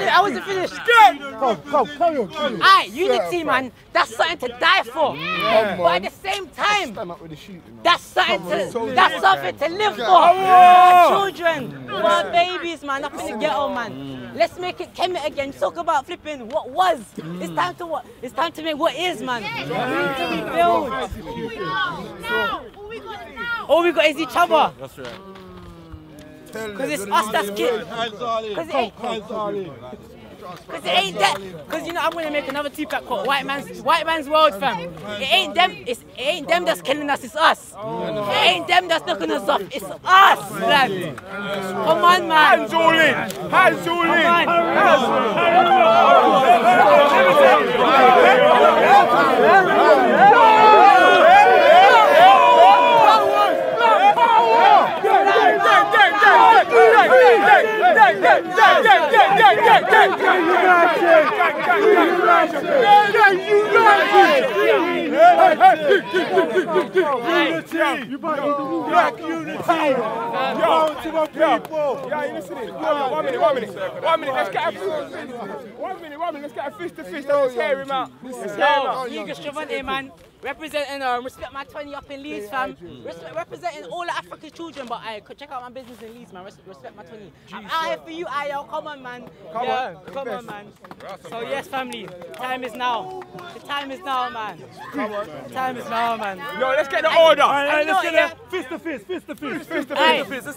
I wasn't finished. Come on. Alright, unity, man. That's something to die for. But at the same time, that's something to live for. Our children, for our babies, man, up in the ghetto, man. Let's make it Kemet again. Talk about flipping what was. It's time to what? It's time to make what is, man. We need to rebuild. All we got is each other. That's right. Because it's us that's kids. Because it ain't that. Because you know I'm gonna make another Tupac quote. White man's world, fam. It ain't them that's killing us. It's us. It ain't them that's knocking us off. It's us, lad. Come on, man. Hands all in. Hands all in. Black unity. One minute. Let's get a fist to fist. Let's tear him out. Liga Stravante, man. Representing Respect My 20 up in Leeds, fam. Representing all the African children, but check out my business in Leeds, man. Respect My 20. I'm out here for you, yo. Come on, man. Come on, man. So yes, family. Time is now. The time is now, man. Come on. Time is now, man. No, let's get the order. Let's get fist to fist. Let's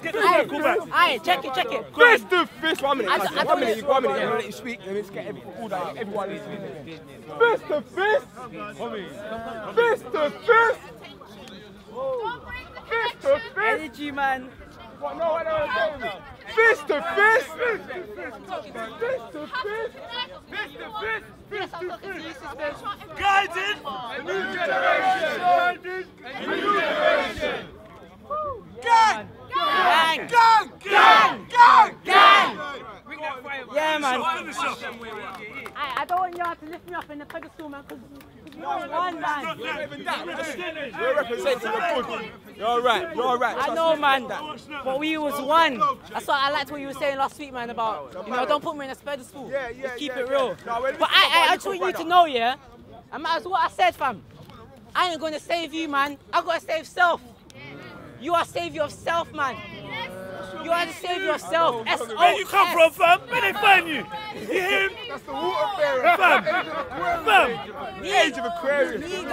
get the circle back. Alright, check it. Fist to fist. 1 minute. 1 minute. Let you speak. Let's get everyone is business. Fist to fist. Fist to fist. Fist to fist. Energy, man. What? No. Fist to fist. Guided. A new generation. Gang. Yeah, man. I don't want y'all to lift me up in the pedestal, man, because you're one, man. You're representing the good. You're right. I know, man, but we was one. That's why I liked what you were saying last week, man, about, don't put me in a pedestal. Just keep it real. But I just want you to know, yeah, and that's what I said, fam. I ain't gonna save you, man. I gotta save self. You are savior of self, man. You are the savior of self. Where you come from, fam? Where they find you? You hear him? That's the water bearer. Fam. Age of Aquarius. Niggas.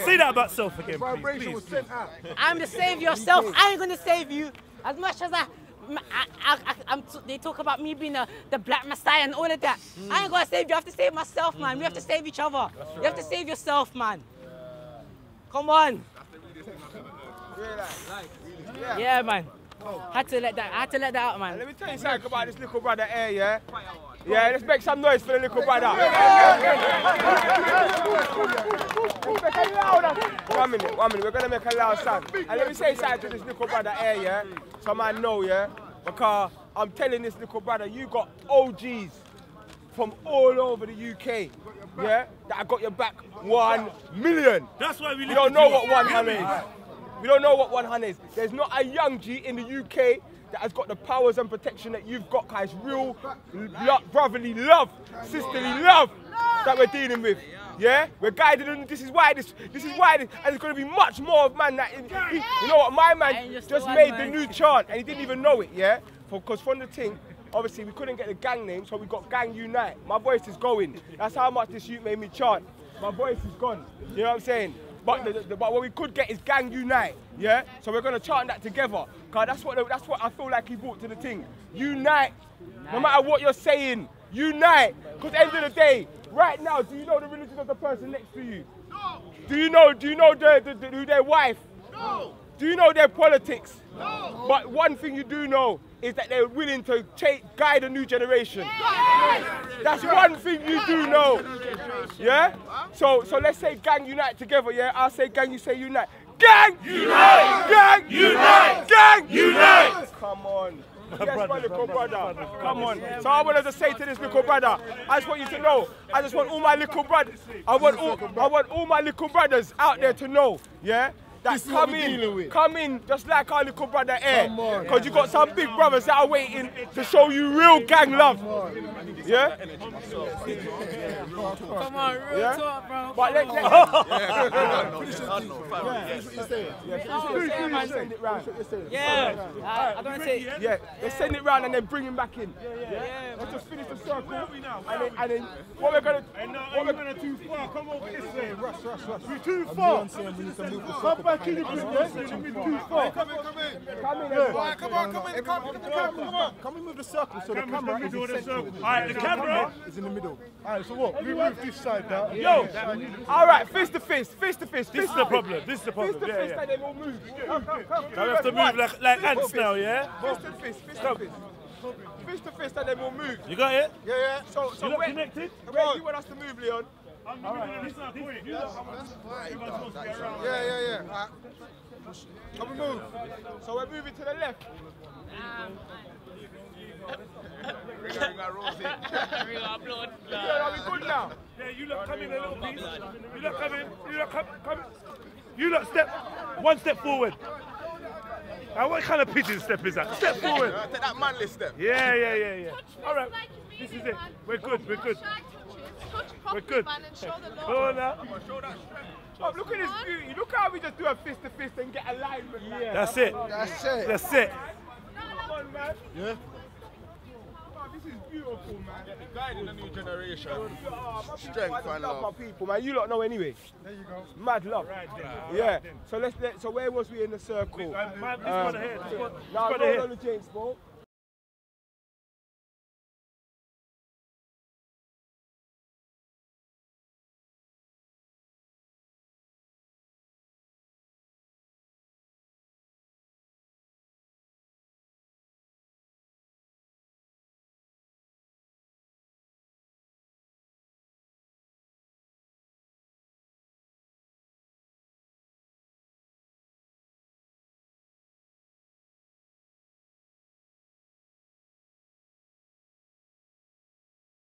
Say that about self again, Vibration please. was sent out. I'm the savior of self. I ain't gonna save you as much as they talk about me being the black messiah and all of that. I ain't gonna save you. I have to save myself, man. We have to save each other. You have to save yourself, man. Come on. Yeah, man. Had to let that out, man. Let me tell you something about this little brother here, yeah? Yeah, let's make some noise for the little brother. 1 minute, we're gonna make a loud sound. And let me say something to this little brother here, yeah? So man know, yeah? Because I'm telling this little brother, you got OGs from all over the UK, yeah? That I got your back 1 million. That's why we don't know what 100 is. We don't know what 100 is. There's not a young G in the UK that has got the powers and protection that you've got, guys. Real brotherly love, sisterly love that we're dealing with. Yeah, we're guided, and this is why, and there's going to be much more of man that, you know what, my man just made the new chant, and he didn't even know it, yeah? Because from the thing, obviously we couldn't get the gang name, so we got Gang Unite. My voice is going. That's how much this youth made me chant. My voice is gone. You know what I'm saying? But what we could get is Gang Unite, yeah? So we're gonna chant that together. Cause that's what I feel like he brought to the thing. Unite. No matter what you're saying, unite. Cause at the end of the day, right now, do you know the religion of the person next to you? No. Do you know their wife? No. Do you know their politics? No. But one thing you do know is that they're willing to guide a new generation. Yes. That's one thing you do know. Yeah? So let's say Gang Unite together, yeah? I'll say gang, you say unite. Gang! Unite! Gang! Unite! Gang! Unite! Come on. Yes, my little brother. Come on. So I wanted to say to this little brother, I just want you to know, I just want all my little brothers, I want all my little brothers out there to know, yeah? That come in just like our little brother here. Because you got some big brothers that are waiting to show you real gang love. Yeah? Come on, real talk, bro. But let's send it round and then bring him back in. Let's just finish the circle. And then what we're gonna too far. Come over this way. Rush. You're too far. Come back in the group, yeah? You're too far. Come on. Come in with the circle so the camera is in the middle. Alright, the camera is in the middle. Alright, so what? We move this side down. Yo! Alright, fist to fist. This is the problem. Fist to fist and then we'll move. Now we have to move like ants now, yeah? Fist to fist. Fist to fist and then we'll move. You got it? Yeah. So you not connected? Where do you want us to move, Leon? Alright. Yeah. Can we move? So we're moving to the left. Are we good now? Yeah, you lot come in a little piece. You lot come in. You lot step one step forward. Now what kind of pigeon step is that? Step forward. Take that manly step. Yeah. All right, this is it. We're good. We're good. Oh, now. Oh, look at this beauty. Look how we just do a fist to fist and get alignment. Yeah. That's it. Come on, man. Yeah. This is beautiful, man. Guiding a new generation. Strength and love. My people, man. You lot know anyway. There you go. Mad love. Yeah. So where was we in the circle? This one here. Now roll on the James, bro.